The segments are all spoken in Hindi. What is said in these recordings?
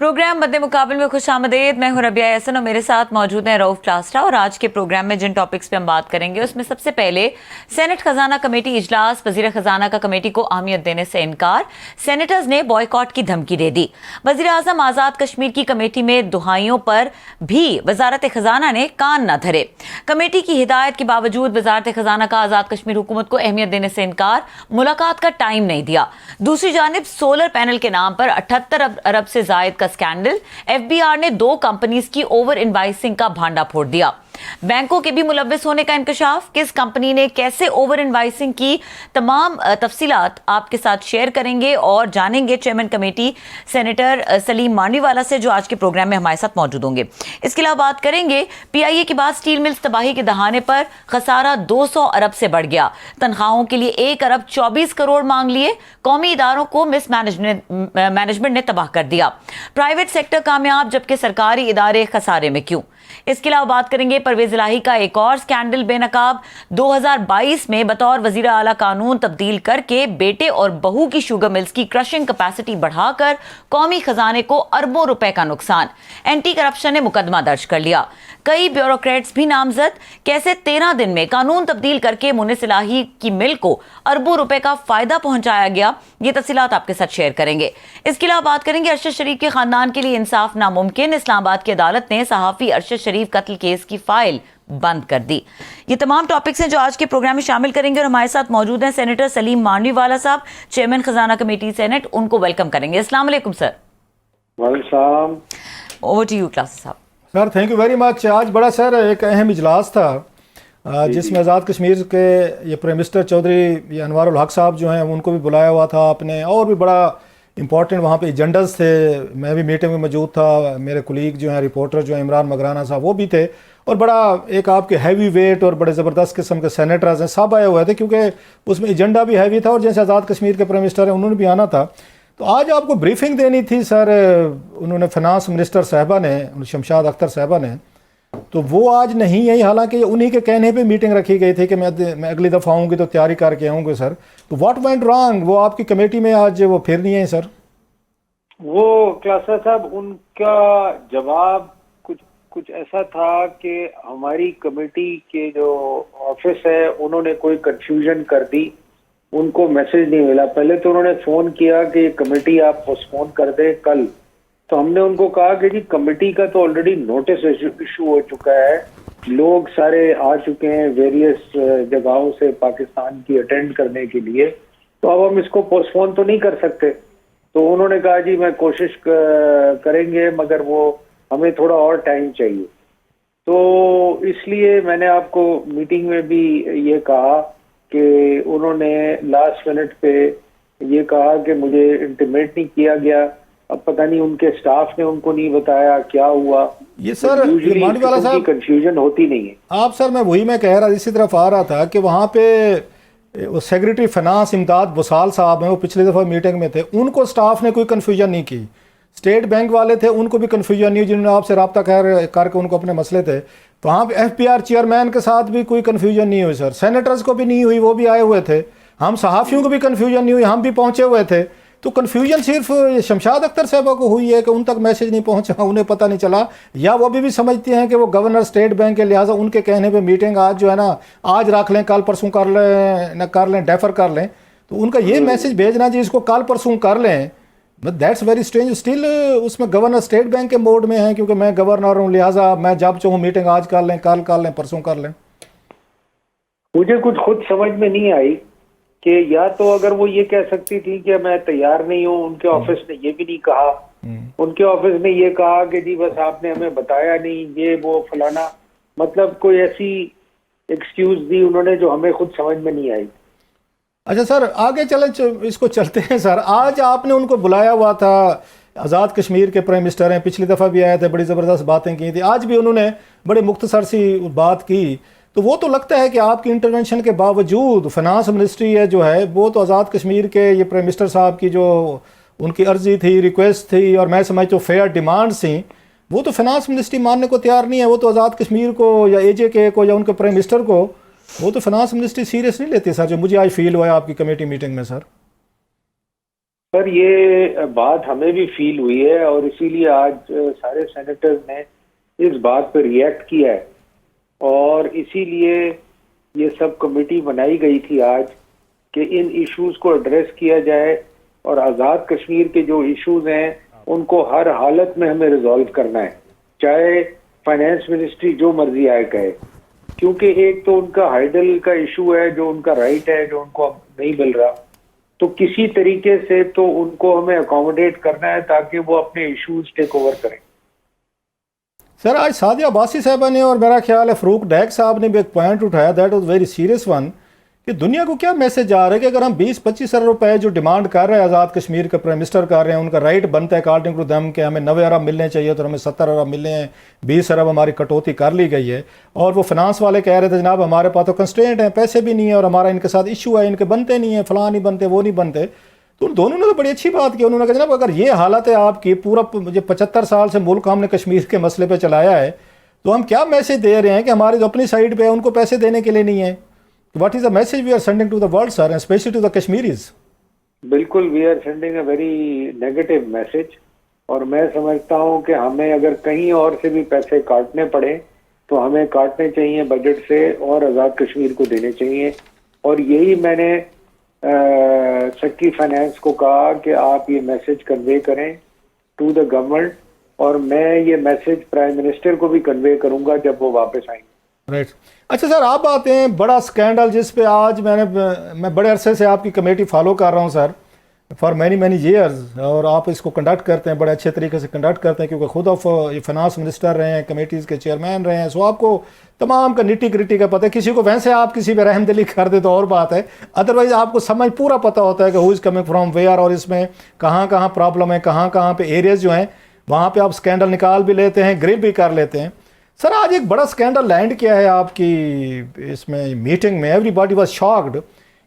प्रोग्राम मद्दे मुकाबले में खुश आमदेद। मैं हूं रबिया एहसन और मेरे साथ मौजूद हैं रऊफ क्लास्टा। और आज के प्रोग्राम में जिन टॉपिक्स पे हम बात करेंगे उसमें सबसे पहले सेनेट खजाना कमेटी इजलास, वजीर खजाना का कमेटी को अहमियत देने से इनकार, सेनेटर्स ने बॉयकॉट की धमकी दे दी। वजीर आजम आजाद कश्मीर की कमेटी में दुहाइयों पर भी वजारत खजाना ने कान न धरे। कमेटी की हिदायत के बावजूद वजारत खजाना का आजाद कश्मीर हुकूमत को अहमियत देने से इनकार, मुलाकात का टाइम नहीं दिया। दूसरी जानिब सोलर पैनल के नाम पर 78 अरब से जायद का स्कैंडल, एफबीआर ने 2 कंपनीज की ओवर इनवाइसिंग का भांडा फोड़ दिया। बैंकों के भी मुलव्विस होने का इंकशाफ, किस कंपनी ने कैसे ओवर इनवाइसिंग की, तमाम तफसीलात आपके साथ शेयर करेंगे और जानेंगे chairman committee senator Salim Mandviwalla से, जो आज के प्रोग्राम में हमारे साथ मौजूद होंगे। इसके अलावा बात करेंगे पीआईए के बाद स्टील मिल्स तबाही के दहाने पर खसारा 200 अरब से बढ़ गया। तनख्वाहों के लिए 1 अरब 24 करोड़ मांग लिए। कौमी इदारों को मैनेजमेंट ने तबाह कर दिया। प्राइवेट सेक्टर कामयाब जबकि सरकारी इदारे खसारे में क्यों। इसके अलावा बात करेंगे परवेज इलाही का एक और स्कैंडल बेनकाब। 2022 में बतौर वजीर आला कानून तब्दील करके बेटे और बहू की शुगर मिल्स की क्रशिंग कैपेसिटी बढ़ाकर कौमी खजाने को अरबों रुपए का नुकसान। एंटी करप्शन ने मुकदमा दर्ज कर लिया। कई ब्यूरोक्रेट्स भी नामजद। कैसे 13 दिन में कानून तब्दील करके मुनिस इलाही की मिल को अरबों रुपए का फायदा पहुंचाया गया, ये तफसीलात आपके साथ शेयर करेंगे। इसके अलावा बात करेंगे अरशद शरीफ के खानदान के लिए इंसाफ नामुमकिन, इस्लामाबाद की अदालत ने सहाफी अरशद शरीफ कत्ल केस की फाइल बंद कर दी। ये तमाम टॉपिक्स हैं जो आज के प्रोग्राम में शामिल करेंगे और हमारे साथ मौजूद हैं सेनेटर सलीम मांडवीवाला साहब, चेयरमैन खजाना कमेटी सेनेट। उनको वेलकम करेंगे। अस्सलाम वालेकुम सर। वालेकुम। ओवर टू यू क्लास साहब। Sir thank you very much. आज बड़ा सर एक अहम इजलास था जिसमें आज़ाद कश्मीर के ये प्राइम मिनिस्टर चौधरी अनवारुल हक साहब जो हैं उनको भी बुलाया हुआ था आपने, और भी बड़ा इंपॉर्टेंट वहाँ पे एजेंडास थे। मैं भी मीटिंग में मौजूद था, मेरे कुलीग जो हैं रिपोर्टर जो हैं इमरान मगराना साहब वो भी थे, और बड़ा एक आपके हैवी वेट और बड़े ज़बरदस्त किस्म के सेनेटर्स हैं, सब आए हुए थे क्योंकि उसमें एजेंडा भी हैवी था और जैसे आज़ाद कश्मीर के प्राइम मिनिस्टर हैं उन्होंने भी आना था। तो आज आपको ब्रीफिंग देनी थी सर, उन्होंने फाइनेंस मिनिस्टर साहबा ने, शमशाद अख्तर साहबा ने, तो वो आज नहीं है। हालांकि उन्हीं के कहने पे मीटिंग रखी गई थी कि मैं अगली दफ़ा आऊँगी तो तैयारी करके आऊँगी सर। तो व्हाट वेंट रॉन्ग, वो आपकी कमेटी में आज वो फिर नहीं है सर? वो क्लासा साहब, उनका जवाब कुछ ऐसा था कि हमारी कमेटी के जो ऑफिस है उन्होंने कोई कंफ्यूजन कर दी, उनको मैसेज नहीं मिला। पहले तो उन्होंने फोन किया कि कमेटी आप पोस्टपोन कर दे कल, तो हमने उनको कहा कि जी कमेटी का तो ऑलरेडी नोटिस इशू हो चुका है, लोग सारे आ चुके हैं वेरियस जगहों से पाकिस्तान की अटेंड करने के लिए, तो अब हम इसको पोस्टपोन तो नहीं कर सकते। तो उन्होंने कहा जी मैं कोशिश करेंगे मगर वो हमें थोड़ा और टाइम चाहिए। तो इसलिए मैंने आपको मीटिंग में भी ये कहा कि उन्होंने लास्ट मिनट पे ये कहा कि मुझे इंटीमेट नहीं किया गया। अब पता नहीं उनके स्टाफ ने उनको नहीं बताया क्या हुआ। ये सर मांडवीवाला साहब कंफ्यूजन होती नहीं है आप सर। मैं कह रहा इसी तरफ आ रहा था कि वहाँ पे वो सेक्रेटरी फाइनेंस इमदाद बुसाल साहब हैं, वो पिछली दफ़ा मीटिंग में थे, उनको स्टाफ ने कोई कन्फ्यूजन नहीं की। स्टेट बैंक वाले थे, उनको भी कन्फ्यूजन नहीं हुई, जिन्होंने आपसे रब्ता करके उनको अपने मसले थे। तो वहाँ पे एफपीआर चेयरमैन के साथ भी कोई कन्फ्यूजन नहीं हुई सर, सेनेटर्स को भी नहीं हुई, वो भी आए हुए थे। हम सहाफ़ियों को भी कन्फ्यूजन नहीं हुई, हम भी पहुँचे हुए थे। तो कन्फ्यूजन सिर्फ शमशाद अख्तर साहबा को हुई है कि उन तक मैसेज नहीं पहुंचा, उन्हें पता नहीं चला, या वो भी समझते हैं कि वो गवर्नर स्टेट बैंक के लिहाजा उनके कहने पे मीटिंग आज जो है ना आज रख लें, कल परसों कर लें, डेफर कर लें। तो उनका ये मैसेज भेजना जी इसको कल परसों कर लें, but that's very strange. Still उसमें गवर्नर स्टेट बैंक के मोड में है क्योंकि मैं गवर्नर हूँ, लिहाजा मैं जब चाहूँ मीटिंग आज कर लें, कल कर लें, परसों कर लें। मुझे कुछ खुद समझ में नहीं आई कि या तो अगर वो ये कह सकती थी कि मैं तैयार नहीं हूँ, उनके ऑफिस ने ये भी नहीं कहा। उनके ऑफिस ने ये कहा कि जी बस आपने हमें बताया नहीं, ये वो फलाना, मतलब कोई ऐसी एक्सक्यूज दी उन्होंने जो हमें खुद समझ में नहीं आई। अच्छा सर आगे इसको चलते हैं सर। आज आपने उनको बुलाया हुआ था, आज़ाद कश्मीर के प्राइम मिनिस्टर हैं, पिछली दफ़ा भी आए थे, बड़ी ज़बरदस्त बातें की थी, आज भी उन्होंने बड़ी मुख्तसर सी बात की। तो वो तो लगता है कि आपकी इंटरवेंशन के बावजूद फाइनेंस मिनिस्ट्री है जो है वो तो आज़ाद कश्मीर के ये प्राइम मिनिस्टर साहब की जो उनकी अर्जी थी, रिक्वेस्ट थी, और मैं समझता हूँ फेयर डिमांड्स थी, वो तो फाइनेंस मिनिस्ट्री मानने को तैयार नहीं है। वो तो आज़ाद कश्मीर को या एजेके को या उनके प्राइम मिनिस्टर को, वो तो फाइनेंस मिनिस्ट्री सीरियस नहीं लेती सर, जो मुझे आज फील हुआ है आपकी कमेटी मीटिंग में सर। पर ये बात हमें भी फील हुई है और इसीलिए आज सारे सेनेटर्स ने इस बात पर रिएक्ट किया है और इसीलिए ये सब कमेटी बनाई गई थी आज कि इन इश्यूज को एड्रेस किया जाए और आज़ाद कश्मीर के जो इश्यूज हैं उनको हर हालत में हमें रिजॉल्व करना है, चाहे फाइनेंस मिनिस्ट्री जो मर्जी आए कहे, क्योंकि एक तो उनका हाइडल का इशू है जो उनका राइट है जो उनको अब नहीं मिल रहा, तो किसी तरीके से तो उनको हमें अकोमोडेट करना है ताकि वो अपने इश्यूज टेक ओवर करें। सर आज सादिया अब्बासी साहबा ने और मेरा ख्याल है फ़रूक डैक साहब ने भी एक पॉइंट उठाया, that was very serious one, कि दुनिया को क्या मैसेज जा रहा है कि अगर हम 20-25 अरब रुपए जो डिमांड कर रहे हैं आज़ाद कश्मीर के प्राइम मिनिस्टर कर रहे हैं, उनका राइट बनता है अकॉर्डिंग टू दम कि हमें 90 अरब मिलने चाहिए तो हमें 70 अरब मिलने हैं, 20 अरब हमारी कटौती कर ली गई है। और वो फाइनेंस वाले कह रहे थे जनाब हमारे पास तो कंस्ट्रेंट हैं, पैसे भी नहीं है और हमारा इनके साथ इशू है, इनके बनते नहीं है, फलां नहीं बनते, वो नहीं बनते। तो उन दोनों ने तो बड़ी अच्छी बात की, उन्होंने कहा जनाब अगर ये हालत है आपकी, पूरा मुझे 75 साल से मुल्क हमने कश्मीर के मसले पर चलाया है, तो हम क्या मैसेज दे रहे हैं कि हमारे जो अपनी साइड पे है उनको पैसे देने के लिए नहीं है। What is the message we are sending to the world sir, and specially to the Kashmiris? बिल्कुल, we are sending a very negative message और मैं समझता हूं कि हमें अगर कहीं और से भी पैसे काटने पड़े तो हमें काटने चाहिए बजट से और आज़ाद कश्मीर को देने चाहिए। और यही मैंने सेक्रेटरी फाइनेंस को कहा कि आप ये मैसेज कन्वे करें टू द गवर्नमेंट और मैं ये मैसेज प्राइम मिनिस्टर को भी कन्वे करूंगा जब वो वापस आएंगे। राइट। अच्छा सर, आप आते हैं बड़ा स्कैंडल जिस पे आज मैं बड़े अरसे से आपकी कमेटी फॉलो कर रहा हूँ सर, फॉर मैनी ईयर्स, और आप इसको कंडक्ट करते हैं, बड़े अच्छे तरीके से कंडक्ट करते हैं क्योंकि खुद ऑफ फाइनेंस मिनिस्टर रहे हैं, कमेटीज़ के चेयरमैन रहे हैं, सो आपको तमाम का निटी ग्रिटी का पता है। किसी को वैसे आप किसी पे रहमदिली कर दे तो और बात है, अदरवाइज आपको समझ पूरा पता होता है कि who is coming from where और इसमें कहाँ कहाँ प्रॉब्लम है, कहाँ कहाँ पे एरियाज जो हैं वहाँ पे आप स्कैंडल निकाल भी लेते हैं, ग्रिल भी कर लेते हैं। सर आज एक बड़ा स्कैंडल लैंड किया है आपकी इसमें मीटिंग में, एवरीबॉडी वाज शॉक्ड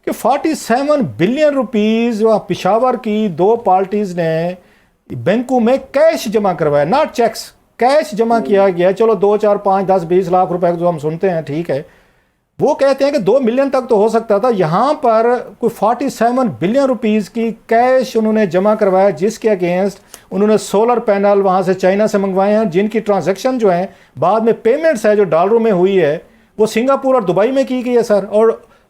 कि 47 बिलियन रुपीस पिशावर की दो पार्टीज ने बैंकों में कैश जमा करवाया, नॉट चेक्स, कैश जमा किया गया। चलो 2, 4, 5, 10, 20 लाख रुपए जो हम सुनते हैं ठीक है, वो कहते हैं कि 2 मिलियन तक तो हो सकता था, यहाँ पर कोई 47 बिलियन रुपीस की कैश उन्होंने जमा करवाया, जिसके अगेंस्ट उन्होंने सोलर पैनल वहाँ से चाइना से मंगवाए हैं, जिनकी ट्रांजैक्शन जो है बाद में पेमेंट्स है जो डॉलरों में हुई है वो सिंगापुर और दुबई में की गई है सर।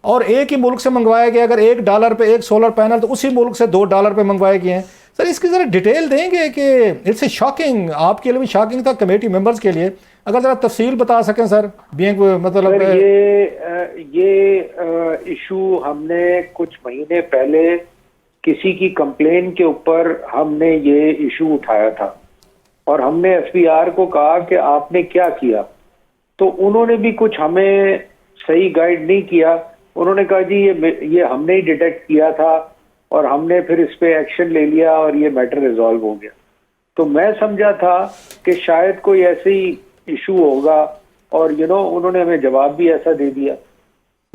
और एक ही मुल्क से मंगवाया गया, अगर $1 पे एक सोलर पैनल तो उसी मुल्क से $2 पे मंगवाए गए हैं। सर इसकी ज़रा डिटेल देंगे कि इट्स ए शॉकिंग, आपके लिए भी शॉकिंग था, कमेटी मेंबर्स के लिए, अगर ज़रा तफसील बता सकें सर। बीइंग मतलब ये इशू हमने कुछ महीने पहले किसी की कंप्लेन के ऊपर हमने ये इशू उठाया था और हमने एफबीआर को कहा कि आपने क्या किया, तो उन्होंने भी कुछ हमें सही गाइड नहीं किया। उन्होंने कहा जी ये हमने ही डिटेक्ट किया था और हमने फिर इस पे एक्शन ले लिया और ये मैटर रिजॉल्व हो गया। तो मैं समझा था कि शायद कोई ऐसे ही इशू होगा और उन्होंने हमें जवाब भी ऐसा दे दिया,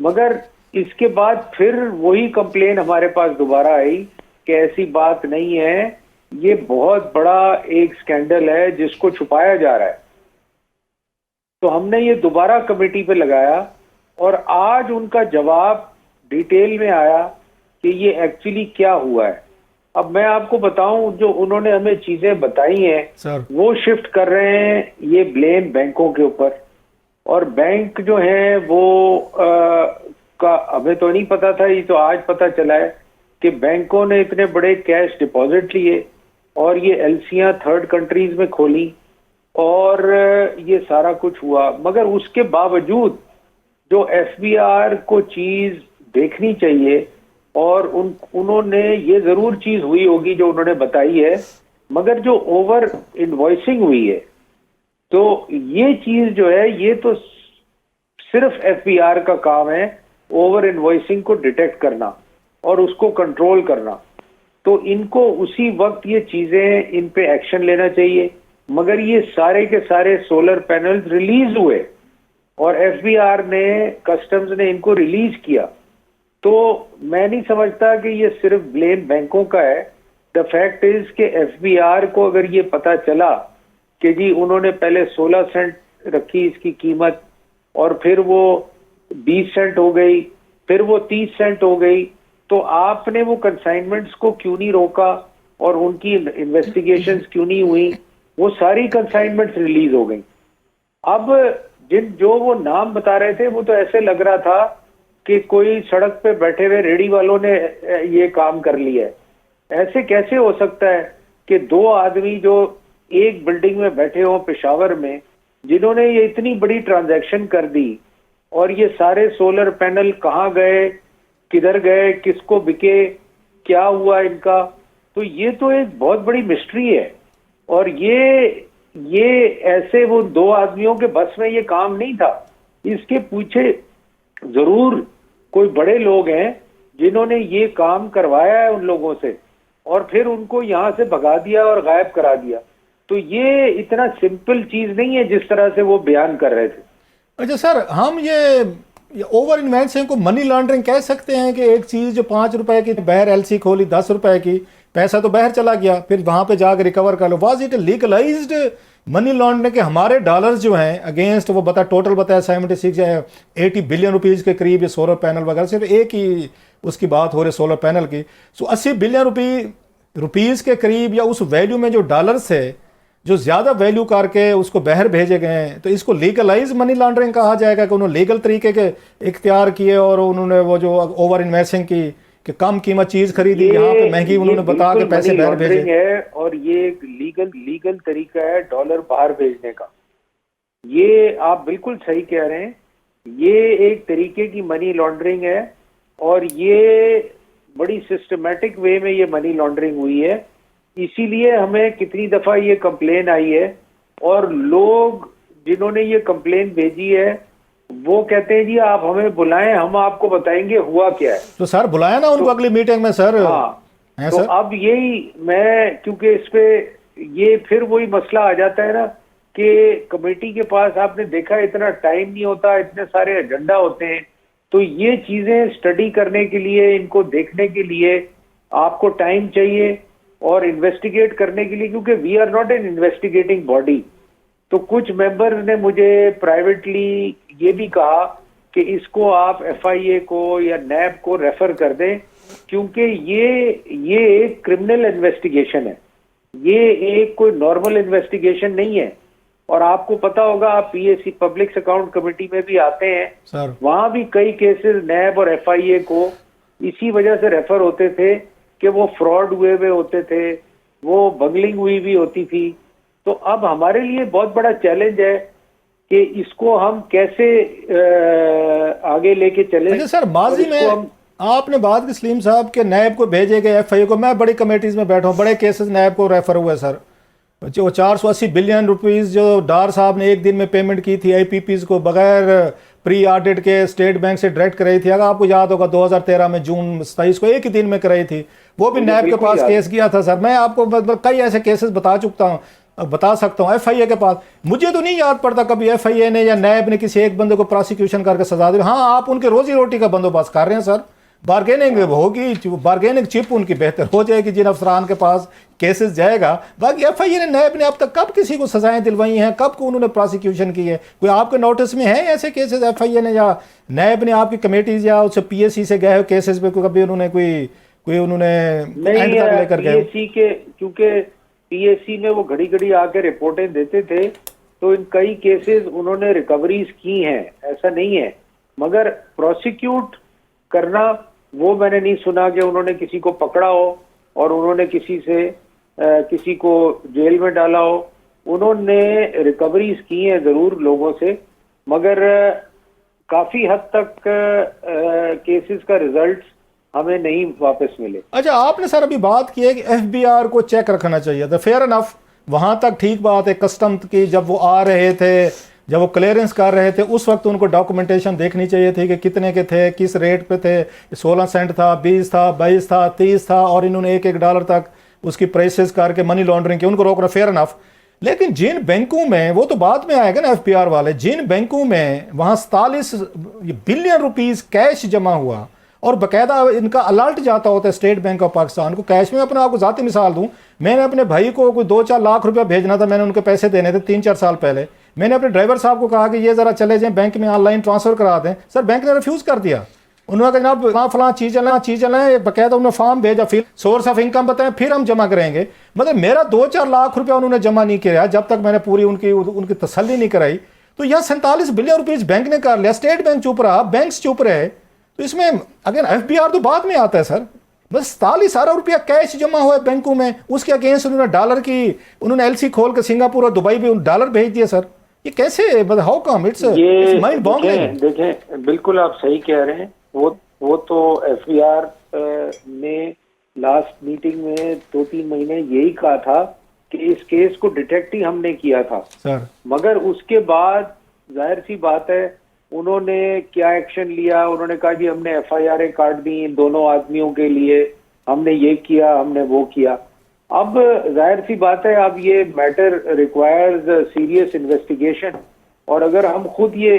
मगर इसके बाद फिर वही कंप्लेन हमारे पास दोबारा आई कि ऐसी बात नहीं है, ये बहुत बड़ा एक स्कैंडल है जिसको छुपाया जा रहा है। तो हमने ये दोबारा कमेटी पे लगाया और आज उनका जवाब डिटेल में आया कि ये एक्चुअली क्या हुआ है। अब मैं आपको बताऊं, जो उन्होंने हमें चीजें बताई हैं सर, वो शिफ्ट कर रहे हैं ये ब्लेम बैंकों के ऊपर, और बैंक जो है वो का हमें तो नहीं पता था, ये तो आज पता चला है कि बैंकों ने इतने बड़े कैश डिपॉजिट लिए और ये एलसीआं थर्ड कंट्रीज में खोली और ये सारा कुछ हुआ। मगर उसके बावजूद जो एफबीआर को चीज देखनी चाहिए, और उन्होंने ये जरूर चीज हुई होगी जो उन्होंने बताई है, मगर जो ओवर इनवॉइसिंग हुई है, तो ये चीज जो है ये तो सिर्फ एफबीआर का काम है, ओवर इनवॉइसिंग को डिटेक्ट करना और उसको कंट्रोल करना। तो इनको उसी वक्त ये चीजें, इन पे एक्शन लेना चाहिए। मगर ये सारे के सारे सोलर पैनल्स रिलीज हुए और एफबीआर ने, कस्टम्स ने इनको रिलीज किया, तो मैं नहीं समझता कि ये सिर्फ ब्लेम बैंकों का है। द फैक्ट इज कि एफबीआर को अगर ये पता चला कि जी उन्होंने पहले 16 सेंट रखी इसकी कीमत और फिर वो 20 सेंट हो गई, फिर वो 30 सेंट हो गई, तो आपने वो कंसाइनमेंट्स को क्यों नहीं रोका और उनकी इन्वेस्टिगेशंस क्यों नहीं हुई? वो सारी कंसाइनमेंट्स रिलीज हो गई। अब जो वो नाम बता रहे थे वो तो ऐसे लग रहा था कि कोई सड़क पे बैठे हुए रेडी वालों ने ये काम कर लिया है। ऐसे कैसे हो सकता है कि दो आदमी जो एक बिल्डिंग में बैठे हों पेशावर में, जिन्होंने ये इतनी बड़ी ट्रांजैक्शन कर दी, और ये सारे सोलर पैनल कहाँ गए, किधर गए, किसको बिके, क्या हुआ इनका? तो ये तो एक बहुत बड़ी मिस्ट्री है। और ये ऐसे वो दो आदमियों के बस में ये काम नहीं था। इसके पीछे जरूर कोई बड़े लोग हैं जिन्होंने ये काम करवाया है उन लोगों से, और फिर उनको यहाँ से भगा दिया और गायब करा दिया। तो ये इतना सिंपल चीज नहीं है जिस तरह से वो बयान कर रहे थे। अच्छा सर, हम ये ओवर इन्वेस्टिंग को मनी लॉन्ड्रिंग कह सकते हैं कि एक चीज जो 5 रुपए की बाहर एलसी खोली, 10 रुपए की, पैसा तो बाहर चला गया, फिर वहां पे जाकर रिकवर कर लो। Was it legalised money laundering के हमारे डॉलर्स जो हैं अगेंस्ट, वो टोटल बताया 76 या 80 बिलियन रुपीज के करीब ये सोलर पैनल वगैरह, सिर्फ एक ही उसकी बात हो रही सोलर पैनल की। सो 80 बिलियन रुपीज के करीब या उस वैल्यू में जो डॉलर्स है जो ज्यादा वैल्यू करके उसको बाहर भेजे गए हैं, तो इसको लीगलाइज मनी लॉन्ड्रिंग कहा जाएगा कि उन्होंने लीगल तरीके के इख्तियार किए और उन्होंने वो जो ओवर इन्वेस्टिंग की कि कम कीमत चीज खरीदी, यहाँ पे महंगी उन्होंने बता के पैसे बाहर भेजे है। और ये एक लीगल तरीका है डॉलर बाहर भेजने का। ये आप बिल्कुल सही कह रहे हैं, ये एक तरीके की मनी लॉन्ड्रिंग है, और ये बड़ी सिस्टमेटिक वे में ये मनी लॉन्ड्रिंग हुई है। इसीलिए हमें कितनी दफा ये कंप्लेन आई है, और लोग जिन्होंने ये कंप्लेन भेजी है वो कहते हैं जी आप हमें बुलाएं, हम आपको बताएंगे हुआ क्या है। तो सर बुलाया ना उनको अगली मीटिंग में सर। हाँ, तो सर? अब यही मैं, क्योंकि इस पे ये फिर वही मसला आ जाता है ना कि कमेटी के पास आपने देखा इतना टाइम नहीं होता, इतने सारे एजेंडा होते हैं। तो ये चीजें स्टडी करने के लिए, इनको देखने के लिए आपको टाइम चाहिए, और इन्वेस्टिगेट करने के लिए, क्योंकि we are not an investigating body. तो कुछ मेंबर ने मुझे प्राइवेटली ये भी कहा कि इसको आप एफआईए को या नैब को रेफर कर दें, क्योंकि ये एक क्रिमिनल इन्वेस्टिगेशन है, ये एक कोई नॉर्मल इन्वेस्टिगेशन नहीं है। और आपको पता होगा, आप पीएसी पब्लिक अकाउंट कमेटी में भी आते हैं सर, वहां भी कई केसेस नैब और एफआईए को इसी वजह से रेफर होते थे कि वो फ्रॉड हुए होते थे, वो बंगलिंग हुई भी होती थी। तो अब हमारे लिए बहुत बड़ा चैलेंज है कि इसको हम कैसे आगे लेके चले। अच्छा सर, माजी में आपने बात की सलीम साहब के नैब को भेजे गए एफआईए को, मैं बड़ी कमेटीज में बैठा हूँ, बड़े केसेस नैब को रेफर हुए सर। जो 480 बिलियन रुपीस जो डार साहब ने एक दिन में पेमेंट की थी आईपीपीज को बगैर प्री ऑडिट के स्टेट बैंक से डायरेक्ट कराई थी, अगर आपको याद होगा 2013 में जून 27 को एक ही दिन में कराई थी, वो भी नैब के पास केस किया था सर। मैं आपको कई ऐसे केसेस बता सकता हूँ एफआईए के पास। मुझे तो नहीं याद पड़ता कभी एफआईए ने या नैब ने किसी एक बंदे को प्रोसिक्यूशन करके सजा दी। हाँ, आप उनके रोजी रोटी का बंदोबस्त कर रहे हैं सर, बार्गेनिंग होगी, बार्गेनिंग चिप उनकी बेहतर हो जाएगी जिन अफसरान के पास केसेस जाएगा। बाकी एफआईए ने नैब ने अब तक कब किसी को सजाएं दिलवाई हैं, कब को उन्होंने प्रोसिक्यूशन की है? कोई आपके नोटिस में है ऐसे केसेस एफआईए ने या नैब ने आपकी कमेटीज या उससे पीएससी से गए हो केसेस पे कभी उन्होंने कोई उन्होंने एंड तक लेकर गए? पीएससी के, क्योंकि पीएससी में वो घड़ी घड़ी आके रिपोर्टें देते थे, तो इन कई केसेस उन्होंने रिकवरीज की हैं, ऐसा नहीं है। मगर प्रोसिक्यूट करना वो मैंने नहीं सुना कि उन्होंने किसी को पकड़ा हो और उन्होंने किसी को जेल में डाला हो। उन्होंने रिकवरीज की हैं जरूर लोगों से, मगर काफी हद तक केसेस का रिजल्ट हमें नहीं वापस मिले। अच्छा, आपने सर अभी बात की है कि एफबीआर को चेक रखना चाहिए था, फेयर इनफ, वहां तक ठीक बात है। कस्टम की जब वो आ रहे थे, जब वो क्लियरेंस कर रहे थे, उस वक्त उनको डॉक्यूमेंटेशन देखनी चाहिए थी कि कितने के थे, किस रेट पे थे, 16 सेंट था, 20 था, 22 था, 30 था, और इन्होंने $1 तक उसकी प्राइसेस करके मनी लॉन्ड्रिंग की, उनको रोक रहा, फेयर इनफ। लेकिन जिन बैंकों में, वो तो बाद में आएगा ना एफबीआर वाले, जिन बैंकों में वहाँ 47 बिलियन रुपीस कैश जमा हुआ और बाकायदा इनका अलर्ट जाता होता है स्टेट बैंक ऑफ पाकिस्तान को कैश में। अपने आपको ज़ाती मिसाल दूं, मैंने अपने भाई को कोई 2-4 लाख रुपया भेजना था, मैंने उनके पैसे देने थे 3-4 साल पहले। मैंने अपने ड्राइवर साहब को कहा कि ये ज़रा चले जाएं बैंक में ऑनलाइन ट्रांसफ़र करा दें, सर बैंक ने रिफ्यूज़ कर दिया। उन्होंने कहा जनाब वहाँ फलां चीज़ चलें बकायदा उन्होंने फॉर्म भेजा, फिर सोर्स ऑफ इनकम बताएं, फिर हम जमा करेंगे। मतलब मेरा 2-4 लाख रुपया उन्होंने जमा नहीं किया जब तक मैंने पूरी उनकी तसल्ली नहीं कराई। तो यह 47 बिलियन रुपीज़ बैंक ने कर लिया, स्टेट बैंक चुप रहा, बैंक्स चुप रहे। तो इसमें अगेन FBR तो बाद में आता है सर। बस 47 अरब रुपया कैश जमा हुआ है बैंकों में, उसके अगेंस्ट उन्होंने LC खोल के सिंगापुर और दुबई में डॉलर भेज दिए सर। ये कैसे, मतलब how come, it's mind boggling. देखें बिल्कुल आप सही कह रहे हैं। वो तो FBR ने लास्ट मीटिंग में 2-3 महीने यही कहा था कि इस केस को डिटेक्ट ही हमने किया था सर, मगर उसके बाद जाहिर सी बात है उन्होंने क्या एक्शन लिया। उन्होंने कहा जी हमने FIR काट दी इन दोनों आदमियों के लिए, हमने ये किया, हमने वो किया। अब जाहिर सी बात है अब ये मैटर रिक्वायर्स सीरियस इन्वेस्टिगेशन, और अगर हम खुद ये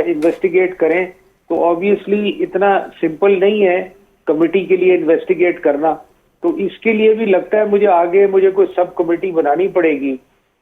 इन्वेस्टिगेट करें तो ऑब्वियसली इतना सिंपल नहीं है कमेटी के लिए इन्वेस्टिगेट करना। तो इसके लिए भी लगता है मुझे कोई सब कमेटी बनानी पड़ेगी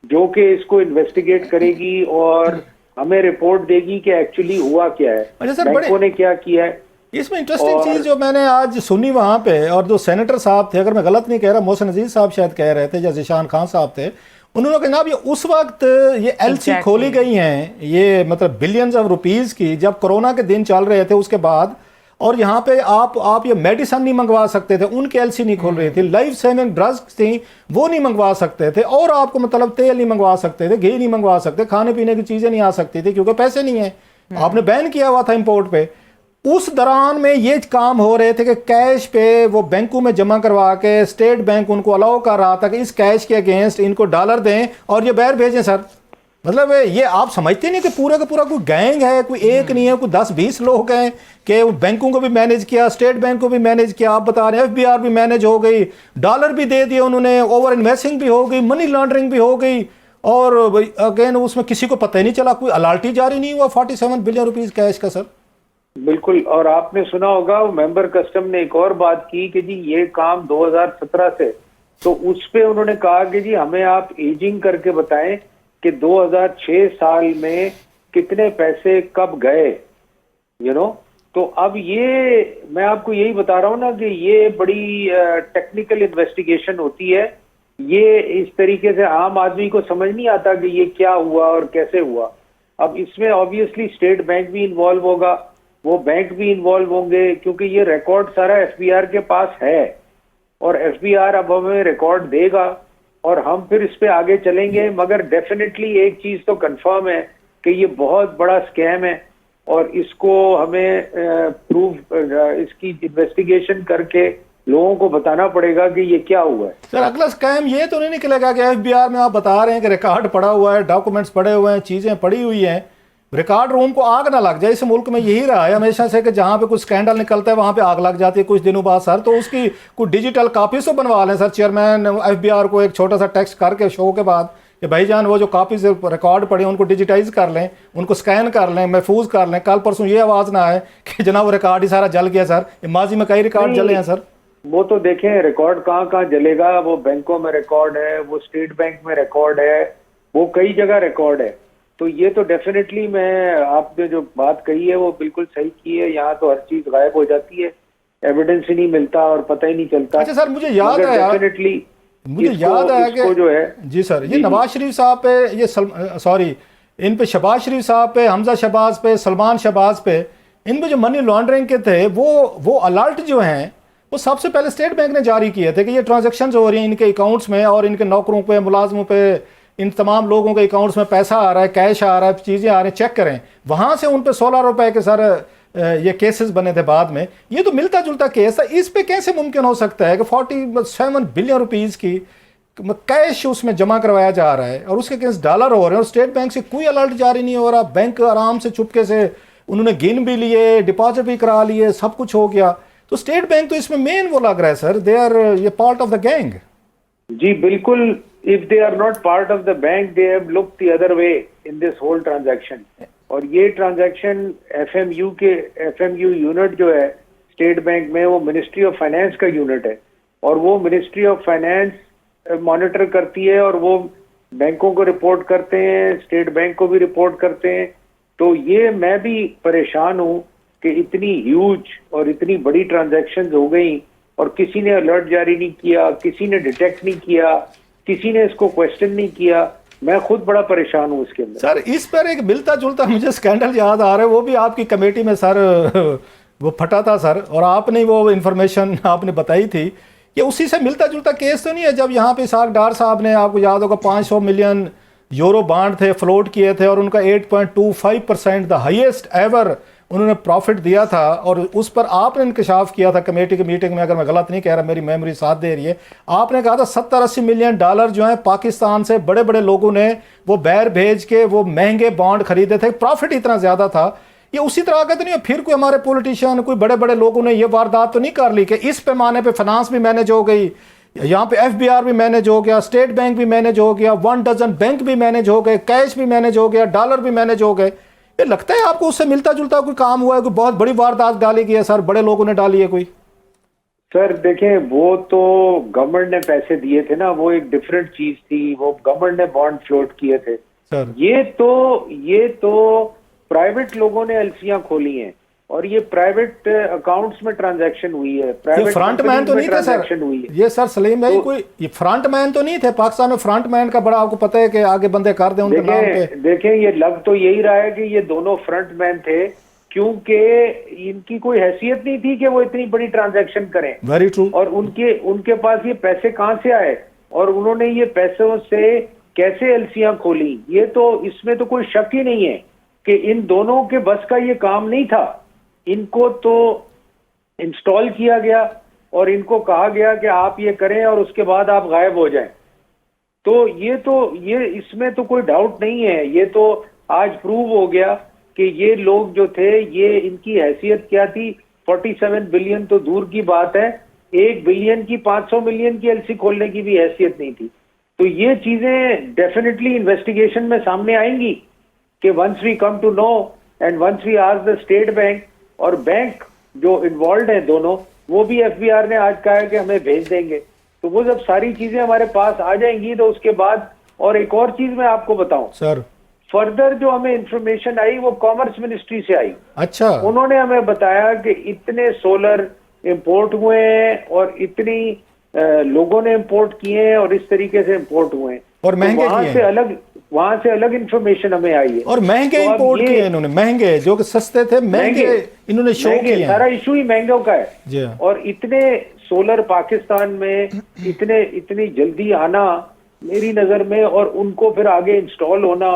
जो कि इसको इन्वेस्टिगेट करेगी और हमें रिपोर्ट देगी कि एक्चुअली हुआ क्या है, बैंकों ने क्या किया है। इसमें इंटरेस्टिंग चीज जो मैंने आज सुनी वहां पे, और जो सेनेटर साहब थे, अगर मैं गलत नहीं कह रहा, मोहसिन अजीज साहब शायद कह रहे थे या ज़ीशान खान साहब थे, उन्होंने कहा जनाब ये उस वक्त ये LC खोली गई हैं, ये मतलब बिलियंस ऑफ रुपीस की, जब कोरोना के दिन चल रहे थे उसके बाद, और यहाँ पे आप ये मेडिसिन नहीं मंगवा सकते थे, उनके LC नहीं खोल रही थी, लाइफ सेविंग ड्रग्स थी वो नहीं मंगवा सकते थे, और आपको मतलब तेल नहीं मंगवा सकते थे, घी नहीं मंगवा सकते, खाने पीने की चीजें नहीं आ सकती थी क्योंकि पैसे नहीं है, आपने बैन किया हुआ था इंपोर्ट पे। उस दौरान में ये काम हो रहे थे कि कैश पे वो बैंकों में जमा करवा के स्टेट बैंक उनको अलाउ कर रहा था कि इस कैश के अगेंस्ट इनको डॉलर दें और ये बाहर भेजें सर। मतलब ये आप समझते नहीं कि पूरा का पूरा कोई गैंग है, कोई एक नहीं है, कोई 10-20 लोग हैं कि बैंकों को भी मैनेज किया, स्टेट बैंक को भी मैनेज किया, आप बता रहे हैं FBR भी मैनेज हो गई, डॉलर भी दे दिए उन्होंने, ओवर इन्वेस्टिंग भी हो गई, मनी लॉन्ड्रिंग भी हो गई, और अगेन उसमें किसी को पता ही नहीं चला, कोई अलाल्टी जारी नहीं हुआ 47 बिलियन रुपीज कैश का सर। बिल्कुल। और आपने सुना होगा मेंबर कस्टम ने एक और बात की कि जी ये काम 2017 से, तो उस पे उन्होंने कहा कि जी हमें आप एजिंग करके बताएं कि 2006 साल में कितने पैसे कब गए, तो अब ये मैं आपको यही बता रहा हूं ना कि ये बड़ी टेक्निकल इन्वेस्टिगेशन होती है। ये इस तरीके से आम आदमी को समझ नहीं आता कि ये क्या हुआ और कैसे हुआ। अब इसमें ऑब्वियसली स्टेट बैंक भी इन्वॉल्व होगा, वो बैंक भी इन्वॉल्व होंगे, क्योंकि ये रिकॉर्ड सारा FBR के पास है, और FBR अब हमें रिकॉर्ड देगा और हम फिर इस पे आगे चलेंगे। मगर डेफिनेटली एक चीज तो कंफर्म है कि ये बहुत बड़ा स्कैम है, और इसको हमें इसकी इन्वेस्टिगेशन करके लोगों को बताना पड़ेगा कि ये क्या हुआ है। सर अगला स्कैम ये तो नहीं निकलेगा कि FBR में आप बता रहे हैं कि रिकॉर्ड पड़ा हुआ है, डॉक्यूमेंट्स पड़े हुए हैं, चीजें पड़ी हुई हैं, रिकॉर्ड रूम को आग ना लग जाए। इस मुल्क में यही रहा है हमेशा से कि जहां पे कुछ स्कैंडल निकलता है वहां पे आग लग जाती है कुछ दिनों बाद सर। तो उसकी कुछ डिजिटल कॉपीज तो बनवा लें सर, चेयरमैन FBR को एक छोटा सा टेक्स्ट करके शो के बाद कि भाईजान वो जो कॉपीज रिकॉर्ड पड़े उनको डिजिटाइज कर लें, उनको स्कैन कर लें, महफूज कर लें। कल परसों ये आवाज़ ना आए कि जनाब वो रिकॉर्ड ही सारा जल गया सर। माजी में कई रिकॉर्ड जले हैं सर। वो तो देखें रिकॉर्ड कहाँ कहाँ जलेगा, वो बैंकों में रिकॉर्ड है, वो स्टेट बैंक में रिकॉर्ड है, वो कई जगह रिकॉर्ड है। तो ये तो डेफिनेटली मैं आपने जो बात कही है वो बिल्कुल सही की है। यहाँ तो हर चीज गायब हो जाती है, एविडेंस ही नहीं मिलता और पता ही नहीं चलता। अच्छा सर मुझे याद है डेफिनेटली मुझे याद है कि जो है जी सर ये नवाज शरीफ साहब पे, ये सॉरी इन पे शहबाज शरीफ साहब पे, हमजा शहबाज पे, सलमान शहबाज पे, इन पे जो मनी लॉन्ड्रिंग के थे वो अलर्ट जो हैं वो सबसे पहले स्टेट बैंक ने जारी किए थे कि ये ट्रांजैक्शंस हो रही हैं इनके अकाउंट्स में, और इनके नौकरों पे, मुलाजमों पे, इन तमाम लोगों के अकाउंट्स में पैसा आ रहा है, कैश आ रहा है, चीज़ें आ रही हैं, चेक करें। वहाँ से उन पे 16 रुपए के सर ये केसेस बने थे बाद में। ये तो मिलता जुलता केस था, इस पे कैसे मुमकिन हो सकता है कि 47 बिलियन रुपीज़ की कैश उसमें जमा करवाया जा रहा है और उसके अगेंस्ट डॉलर हो रहे हैं और स्टेट बैंक से कोई अलर्ट जारी नहीं हो रहा। बैंक आराम से चुपके से उन्होंने गिन भी लिए, डिपॉजिट भी करा लिए, सब कुछ हो गया। तो स्टेट बैंक तो इसमें मेन वो लग रहा है सर, दे आर ये पार्ट ऑफ द गैंग। जी बिल्कुल, if they are not part of the bank, they have looked the other way in this whole transaction। और ये ट्रांजैक्शन FMU यूनिट जो है स्टेट बैंक में, वो मिनिस्ट्री ऑफ फाइनेंस का यूनिट है, और वो मिनिस्ट्री ऑफ फाइनेंस मॉनिटर करती है और वो बैंकों को रिपोर्ट करते हैं, स्टेट बैंक को भी रिपोर्ट करते हैं। तो ये मैं भी परेशान हूँ कि इतनी ह्यूज और इतनी बड़ी ट्रांजैक्शंस हो गई और किसी ने अलर्ट जारी नहीं किया, किसी ने डिटेक्ट नहीं किया, किसी ने इसको क्वेश्चन नहीं किया। मैं खुद बड़ा परेशान हूँ इसके अंदर। सर इस पर एक मिलता जुलता मुझे स्कैंडल याद आ रहा है, वो भी आपकी कमेटी में सर वो फटा था सर, और आपने वो इन्फॉर्मेशन आपने बताई थी कि उसी से मिलता जुलता केस तो नहीं है जब यहाँ पे इसाक डार साहब ने, आपको याद होगा, 500 मिलियन यूरो बांड थे फ्लोट किए थे और उनका 8.25% द हाईएस्ट एवर उन्होंने प्रॉफिट दिया था, और उस पर आपने इंकशाफ किया था कमेटी की मीटिंग में, अगर मैं गलत नहीं कह रहा, मेरी मेमोरी साथ दे रही है। आपने कहा था 70-80 मिलियन डॉलर जो है पाकिस्तान से बड़े बड़े लोगों ने वो बैर भेज के वो महंगे बॉन्ड खरीदे थे, प्रॉफिट इतना ज़्यादा था। ये उसी तरह का तो नहीं है फिर कोई हमारे पॉलिटिशियन, कोई बड़े बड़े लोगों ने ये वारदात तो नहीं कर ली कि इस पैमाने पे फाइनेंस भी मैनेज हो गई, यहाँ पे एफबीआर भी मैनेज हो गया, स्टेट बैंक भी मैनेज हो गया, 1 डजन बैंक भी मैनेज हो गए, कैश भी मैनेज हो गया, डॉलर भी मैनेज हो गए। ये लगता है आपको उससे मिलता जुलता कोई काम हुआ है, कोई बहुत बड़ी वारदात डाली गई है सर, बड़े लोगों ने डाली है कोई? सर देखें, वो तो गवर्नमेंट ने पैसे दिए थे ना, वो एक डिफरेंट चीज थी, वो गवर्नमेंट ने बॉन्ड फ्लोट किए थे सर। ये तो प्राइवेट लोगों ने एलसीआं खोली हैं और ये प्राइवेट अकाउंट्स में ट्रांजैक्शन हुई है, ये प्राइवेट फ्रंट मैन तो नहीं थे ट्रांजैक्शन सर, हुई है। ये सर सलीम भाई कोई ये फ्रंट मैन तो नहीं थे पाकिस्तान में? फ्रंट मैन का बड़ा आपको पता है कि आगे बंदे कर दें उनके नाम पे। देखें ये लग तो यही रहा है कि ये दोनों फ्रंट मैन थे, क्योंकि इनकी कोई हैसियत नहीं थी कि वो इतनी बड़ी ट्रांजैक्शन करें। Very true. और उनके पास ये पैसे कहां से आए और उन्होंने ये पैसों से कैसे एलसीआं खोली, ये तो इसमें तो कोई शक ही नहीं है कि इन दोनों के बस का ये काम नहीं था। इनको तो इंस्टॉल किया गया और इनको कहा गया कि आप ये करें और उसके बाद आप गायब हो जाएं। तो ये इसमें तो कोई डाउट नहीं है, ये तो आज प्रूव हो गया कि ये लोग जो थे, ये इनकी हैसियत क्या थी। 47 बिलियन तो दूर की बात है, 1 बिलियन की 500 मिलियन की एलसी खोलने की भी हैसियत नहीं थी। तो ये चीजें डेफिनेटली इन्वेस्टिगेशन में सामने आएंगी कि once we come to know and once we ask the state bank और बैंक जो इन्वॉल्व है दोनों, वो भी एफबीआर ने आज कहा है कि हमें भेज देंगे। तो वो जब सारी चीजें हमारे पास आ जाएंगी तो उसके बाद, और एक और चीज मैं आपको बताऊं सर, फर्दर जो हमें इंफॉर्मेशन आई वो कॉमर्स मिनिस्ट्री से आई। अच्छा। उन्होंने हमें बताया कि इतने सोलर इंपोर्ट हुए हैं और इतनी लोगों ने इंपोर्ट किए हैं और इस तरीके से इंपोर्ट हुए हैं, और महंगे तो वहां से अलग इंफॉर्मेशन हमें आई है। और महंगे तो इंपोर्ट किए इन्होंने, महंगे जो कि सस्ते थे महंगे इन्होंने शो किए। सारा इशू ही महंगों का है जी। और इतने सोलर पाकिस्तान में इतनी जल्दी आना मेरी नजर में, और उनको फिर आगे इंस्टॉल होना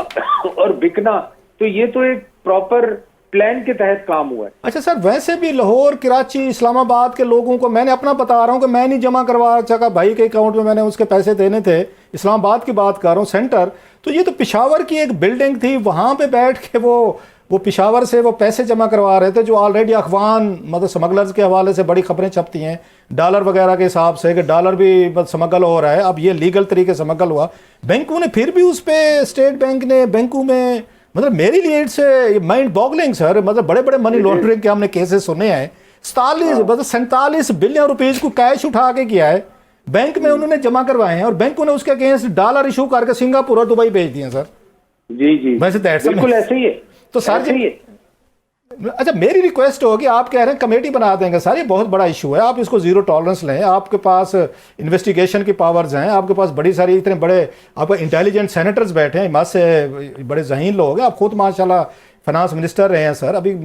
और बिकना, तो ये तो एक प्रॉपर प्लान के तहत काम हुआ है। अच्छा सर, वैसे भी लाहौर, कराची, इस्लामाबाद के लोगों को, मैंने अपना बता रहा हूँ कि मैं नहीं जमा करवा सका, भाई के अकाउंट में मैंने उसके पैसे देने थे, इस्लामाबाद की बात कर रहा हूँ सेंटर। तो ये तो पिशावर की एक बिल्डिंग थी, वहाँ पे बैठ के वो पिशावर से वो पैसे जमा करवा रहे थे, जो ऑलरेडी अखबान मतलब स्मगलर्स के हवाले से बड़ी खबरें छपती हैं डॉलर वगैरह के हिसाब से कि डॉलर भी स्मगल हो रहा है। अब ये लीगल तरीके से स्मगल हुआ, बैंकों ने फिर भी उस पर, स्टेट बैंक ने बैंकों में, मतलब मेरे लिए इट्स माइंड बॉगलिंग सर। मतलब बड़े बड़े मनी लॉन्ड्रिंग के हमने केसेस सुने हैं। 47 बिलियन रुपीज को कैश उठा के किया है, बैंक में उन्होंने जमा करवाए हैं और बैंकों ने उसके अगेंस्ट डॉलर इशू करके सिंगापुर और दुबई भेज दिए सर। जी जी, वैसे बिल्कुल ऐसे ही है। तो सर जी, अच्छा मेरी रिक्वेस्ट होगी, आप कह रहे हैं कमेटी बना देंगे सर, ये बहुत बड़ा इशू है, आप इसको जीरो टॉलरेंस लें। आपके पास इन्वेस्टिगेशन की पावर्स हैं, आपके पास बड़ी सारी, इतने बड़े आपके इंटेलिजेंट सेनेटर्स बैठे हैं, हिमात से बड़े ज़हीन लोग हैं, आप खुद माशाल्लाह फाइनेंस मिनिस्टर रहे हैं सर। अभी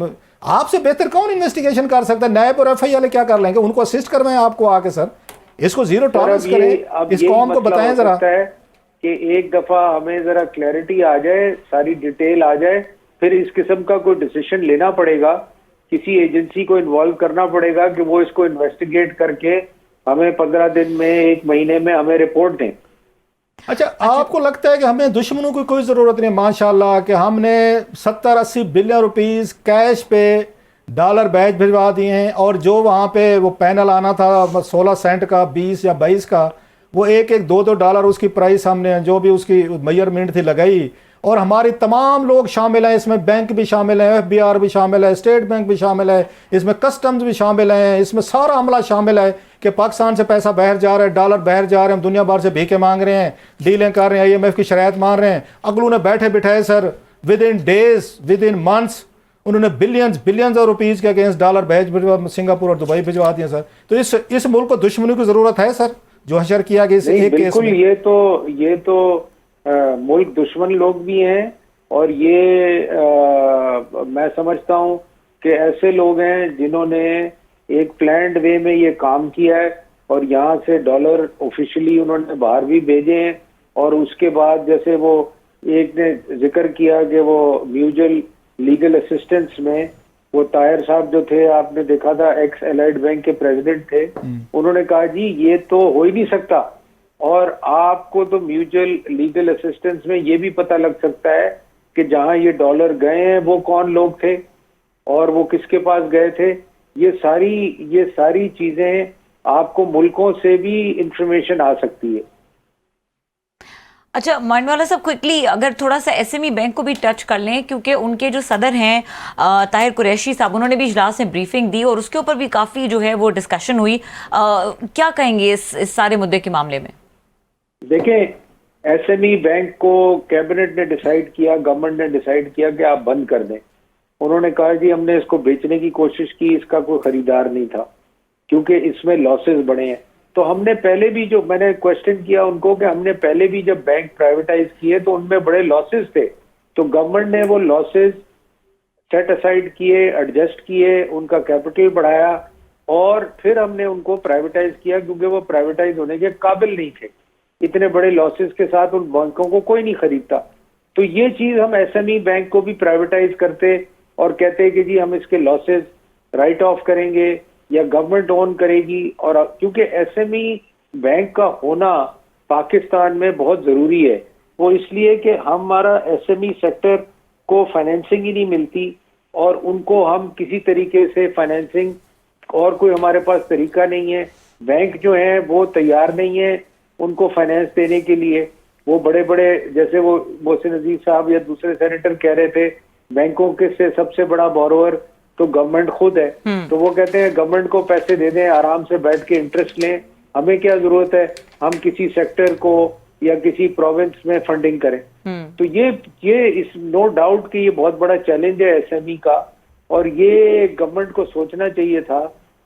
आपसे बेहतर कौन इन्वेस्टिगेशन कर सकता है? नायब और एफआई वाले क्या कर लेंगे? उनको असिस्ट करवाएं आपको आके सर, इसको जीरो टॉलरेंस करें, इस कौम को बताएं जरा कि एक दफा हमें जरा क्लैरिटी आ जाए, सारी डिटेल आ जाए, फिर इस किस्म का कोई डिसीजन लेना पड़ेगा, किसी एजेंसी को इन्वॉल्व करना पड़ेगा कि वो इसको इन्वेस्टिगेट करके हमें 15 दिन में, 1 महीने में हमें रिपोर्ट दें। अच्छा, आपको लगता है कि हमें दुश्मनों की कोई ज़रूरत नहीं? माशाल्लाह कि हमने 70-80 बिलियन रुपीस कैश पे डॉलर बैच भिजवा दिए हैं, और जो वहाँ पे वो पैनल आना था 16 सेंट का, 20 या 22 का, वो 1-1, 2-2 डॉलर उसकी प्राइस हमने जो भी उसकी मेजरमेंट थी लगाई, और हमारे तमाम लोग शामिल हैं इसमें, बैंक भी शामिल है, एफबीआर भी शामिल है, स्टेट बैंक भी शामिल है, इसमें कस्टम्स भी शामिल हैं, इसमें सारा अमला शामिल है कि पाकिस्तान से पैसा बाहर जा रहा है, डॉलर बाहर जा रहे हैं, हम दुनिया भर से भीखे मांग रहे हैं, डीलें कर रहे हैं, IMF की शरायत मान रहे हैं। अगलों ने बैठे बिठाए sir, with in days, with in months उन्होंने बिलियंस और रुपीज़ के अगेंस्ट डॉलर भिजवा सिंगापुर और दुबई भिजवा दिए सर। तो इस मुल्क को दुश्मनी की ज़रूरत है सर, जो हशर किया गया इस नहीं, एक केस बिल्कुल, में। ये तो मुल्क दुश्मन लोग भी हैं, और ये मैं समझता हूँ कि ऐसे लोग हैं जिन्होंने एक प्लान्ड वे में ये काम किया है, और यहाँ से डॉलर ऑफिशियली उन्होंने बाहर भी भेजे हैं। और उसके बाद जैसे वो एक ने जिक्र किया कि वो म्यूचुअल लीगल असिस्टेंस में वो ताहिर साहब जो थे, आपने देखा था, एक्स एलाइड बैंक के प्रेसिडेंट थे, उन्होंने कहा जी ये तो हो ही नहीं सकता, और आपको तो म्यूचुअल लीगल असिस्टेंस में ये भी पता लग सकता है कि जहां ये डॉलर गए हैं वो कौन लोग थे और वो किसके पास गए थे। ये सारी चीजें आपको मुल्कों से भी इंफॉर्मेशन आ सकती है। अच्छा मांडवाला साहब, क्विकली अगर थोड़ा सा एसएमई बैंक को भी टच कर लें, क्योंकि उनके जो सदर हैं ताहिर कुरैशी साहब, उन्होंने भी इजलास में ब्रीफिंग दी और उसके ऊपर भी काफ़ी जो है वो डिस्कशन हुई। क्या कहेंगे इस सारे मुद्दे के मामले में? देखें, एसएमई बैंक को कैबिनेट ने डिसाइड किया, गवर्नमेंट ने डिसाइड किया कि आप बंद कर दें। उन्होंने कहा जी हमने इसको बेचने की कोशिश की, इसका कोई खरीदार नहीं था क्योंकि इसमें लॉसेस बढ़े हैं। तो हमने पहले भी, जो मैंने क्वेश्चन किया उनको कि हमने पहले भी जब बैंक प्राइवेटाइज किए तो उनमें बड़े लॉसेस थे, तो गवर्नमेंट ने वो लॉसेस सेट असाइड किए, एडजस्ट किए, उनका कैपिटल बढ़ाया, और फिर हमने उनको प्राइवेटाइज किया क्योंकि वो प्राइवेटाइज होने के काबिल नहीं थे। इतने बड़े लॉसेस के साथ उन बैंकों को कोई नहीं खरीदता। तो ये चीज हम एसएमई बैंक को भी प्राइवेटाइज करते और कहते कि जी हम इसके लॉसेस राइट ऑफ करेंगे या गवर्नमेंट ओन करेगी। और क्योंकि एसएमई बैंक का होना पाकिस्तान में बहुत जरूरी है, वो इसलिए कि हमारा एसएमई सेक्टर को फाइनेंसिंग ही नहीं मिलती, और उनको हम किसी तरीके से फाइनेंसिंग, और कोई हमारे पास तरीका नहीं है। बैंक जो है वो तैयार नहीं है उनको फाइनेंस देने के लिए। वो बड़े बड़े, जैसे वो मोहसिन अजीज साहब या दूसरे सेनेटर कह रहे थे, बैंकों के से सबसे बड़ा बोरोवर तो गवर्नमेंट खुद है। तो वो कहते हैं गवर्नमेंट को पैसे दे दें, आराम से बैठ के इंटरेस्ट लें, हमें क्या जरूरत है हम किसी सेक्टर को या किसी प्रोविंस में फंडिंग करें। तो ये इस नो डाउट कि ये बहुत बड़ा चैलेंज है एसएमई का, और ये गवर्नमेंट को सोचना चाहिए था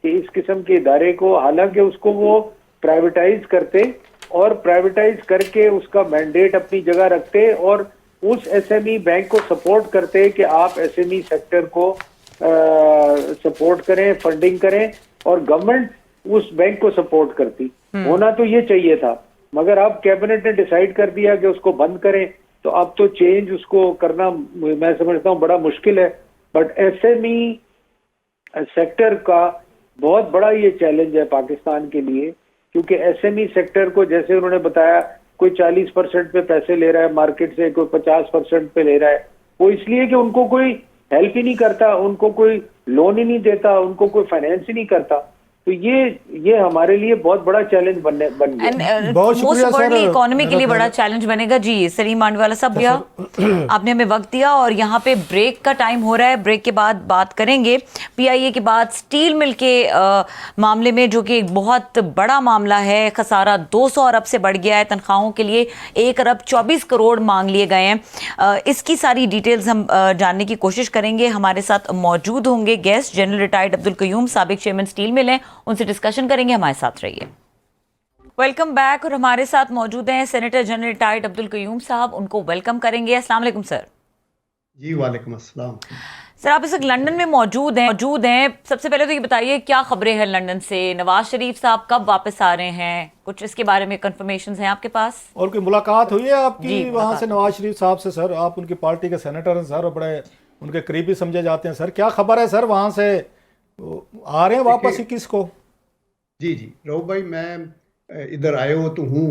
कि इस किस्म के इदारे को, हालांकि उसको वो प्राइवेटाइज करते और प्राइवेटाइज करके उसका मैंडेट अपनी जगह रखते, और उस एसएमई बैंक को सपोर्ट करते कि आप एसएमई सेक्टर को सपोर्ट करें, फंडिंग करें, और गवर्नमेंट उस बैंक को सपोर्ट करती। होना तो ये चाहिए था, मगर अब कैबिनेट ने डिसाइड कर दिया कि उसको बंद करें, तो अब तो चेंज उसको करना मैं समझता हूँ बड़ा मुश्किल है। बट एसएमई सेक्टर का बहुत बड़ा ये चैलेंज है पाकिस्तान के लिए, क्योंकि एसएमई सेक्टर को, जैसे उन्होंने बताया, कोई 40% पे पैसे ले रहा है मार्केट से, कोई 50% पे ले रहा है। वो इसलिए कि उनको कोई हेल्प ही नहीं करता, उनको कोई लोन ही नहीं देता, उनको कोई फाइनेंस ही नहीं करता। तो ये हमारे लिए बहुत बड़ा चैलेंज बन गया। बहुत मोस्ट शुक्रिया इम्पोर्टेंटली सर, इकोनॉमी के लिए बड़ा चैलेंज बनेगा। जी सलीम मांडवाला साहब, भैया आपने हमें वक्त दिया, और यहाँ पे ब्रेक का टाइम हो रहा है। ब्रेक के बाद बात करेंगे पीआईए के बाद स्टील मिल के मामले में, जो कि एक बहुत बड़ा मामला है। खसारा 200 अरब से बढ़ गया है, तनख्वाहों के लिए 1 अरब 24 करोड़ मांग लिए गए हैं। इसकी सारी डिटेल्स हम जानने की कोशिश करेंगे। हमारे साथ मौजूद होंगे guest, general retired Abdul Qayyum, साबिक चेयरमैन स्टील मिल हैं, उनसे डिस्कशन करेंगे। हमारे साथ रहिए। Welcome back. और हमारे साथ मौजूद हैं senator general retired Abdul Qayyum साहब, उनको वेलकम करेंगे। अस्सलाम वालेकुम सर। जी वालेकुम अस्सलाम। सर आप इस वक्त लंदन में मौजूद हैं। सबसे पहले तो ये बताइए क्या खबरें हैं लंदन से? नवाज शरीफ साहब कब वापस आ रहे हैं? कुछ इसके बारे में कंफर्मेशन हैं आपके पास? और कोई मुलाकात हुई है आपकी वहाँ से नवाज शरीफ साहब से? सर आप उनकी पार्टी के सेनेटर हैं सर, और बड़े उनके करीबी समझे जाते हैं सर। क्या खबर है सर, वहाँ से आ रहे हैं वापस 21 को? जी रऊफ भाई, मैं इधर आया हो तो हूँ,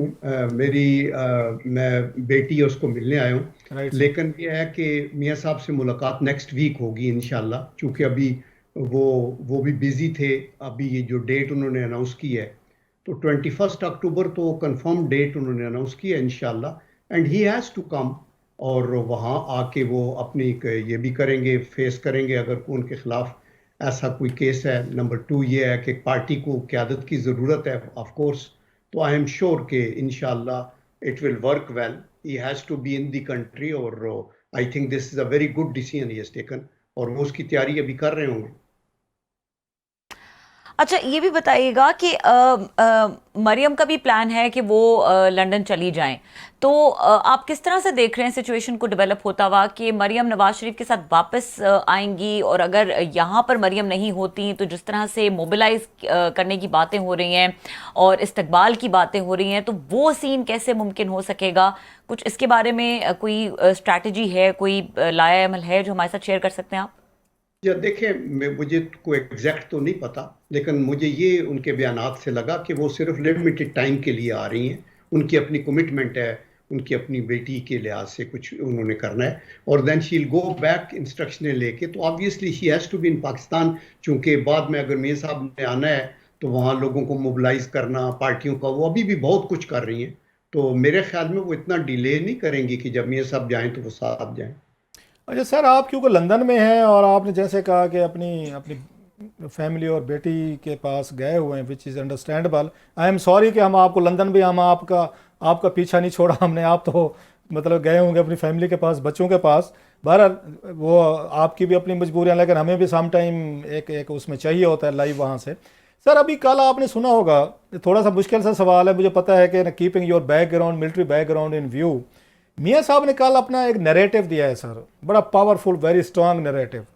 मैं बेटी है उसको मिलने आया हूँ। लेकिन ये है कि मियाँ साहब से मुलाकात नेक्स्ट वीक होगी इंशाल्लाह, क्योंकि अभी वो भी बिजी थे। अभी ये जो डेट उन्होंने अनाउंस की है तो 21 अक्टूबर तो कंफर्म डेट उन्होंने अनाउंस की है इंशाल्लाह, and he has to come, और वहाँ आके वो अपनी ये भी करेंगे, फेस करेंगे अगर उनके खिलाफ ऐसा कोई केस है। नंबर 2 ये है कि पार्टी को क़यादत की ज़रूरत है ऑफ कोर्स, तो आई एम श्योर कि इंशाल्लाह it will work well. He has to be in the country, और I think this is a very good decision he has taken, और वो उसकी तैयारी अभी कर रहे होंगे। अच्छा, ये भी बताइएगा कि मरियम का भी प्लान है कि वो लंदन चली जाएं, तो आप किस तरह से देख रहे हैं सिचुएशन को डेवलप होता हुआ कि मरियम नवाज शरीफ के साथ वापस आएंगी, और अगर यहाँ पर मरियम नहीं होती तो जिस तरह से मोबिलाइज करने की बातें हो रही हैं और इस्तकबाल की बातें हो रही हैं, तो वो सीन कैसे मुमकिन हो सकेगा? कुछ इसके बारे में कोई स्ट्रैटेजी है, कोई लाया अमल है जो हमारे साथ शेयर कर सकते हैं आप? या देखें, मुझे कोई एग्जैक्ट तो नहीं पता, लेकिन मुझे ये उनके बयानात से लगा कि वो सिर्फ लिमिटेड टाइम के लिए आ रही हैं। उनकी अपनी कमिटमेंट है, उनकी अपनी बेटी के लिहाज से कुछ उन्होंने करना है, और then she will go back इंस्ट्रक्शनें लेके। तो obviously she has to be in Pakistan, चूंकि बाद में अगर मियां साहब ने आना है तो वहाँ लोगों को मोबिलाइज करना, पार्टियों का, वो अभी भी बहुत कुछ कर रही हैं। तो मेरे ख्याल में वो इतना डिले नहीं करेंगी कि जब मियां साहब जाएँ तो वो साथ जाएँ। अच्छा सर, आप क्योंकि लंदन में हैं और आपने जैसे कहा कि अपनी अपनी फैमिली और बेटी के पास गए हुए हैं, which is understandable. I am sorry कि हम आपको लंदन भी हम आपका पीछा नहीं छोड़ा हमने। आप तो मतलब गए होंगे अपनी फैमिली के पास, बच्चों के पास। बहरहाल वो आपकी भी अपनी मजबूरियाँ, लेकिन हमें भी सम टाइम एक उसमें चाहिए होता है लाइव वहाँ से। सर अभी कल आपने सुना होगा, थोड़ा सा मुश्किल सा सवाल है, मुझे पता है कि keeping your background, military background in view, मियाँ साहब ने कल अपना एक नैरेटिव दिया है सर, बड़ा पावरफुल, वेरी स्ट्रांग नैरेटिव।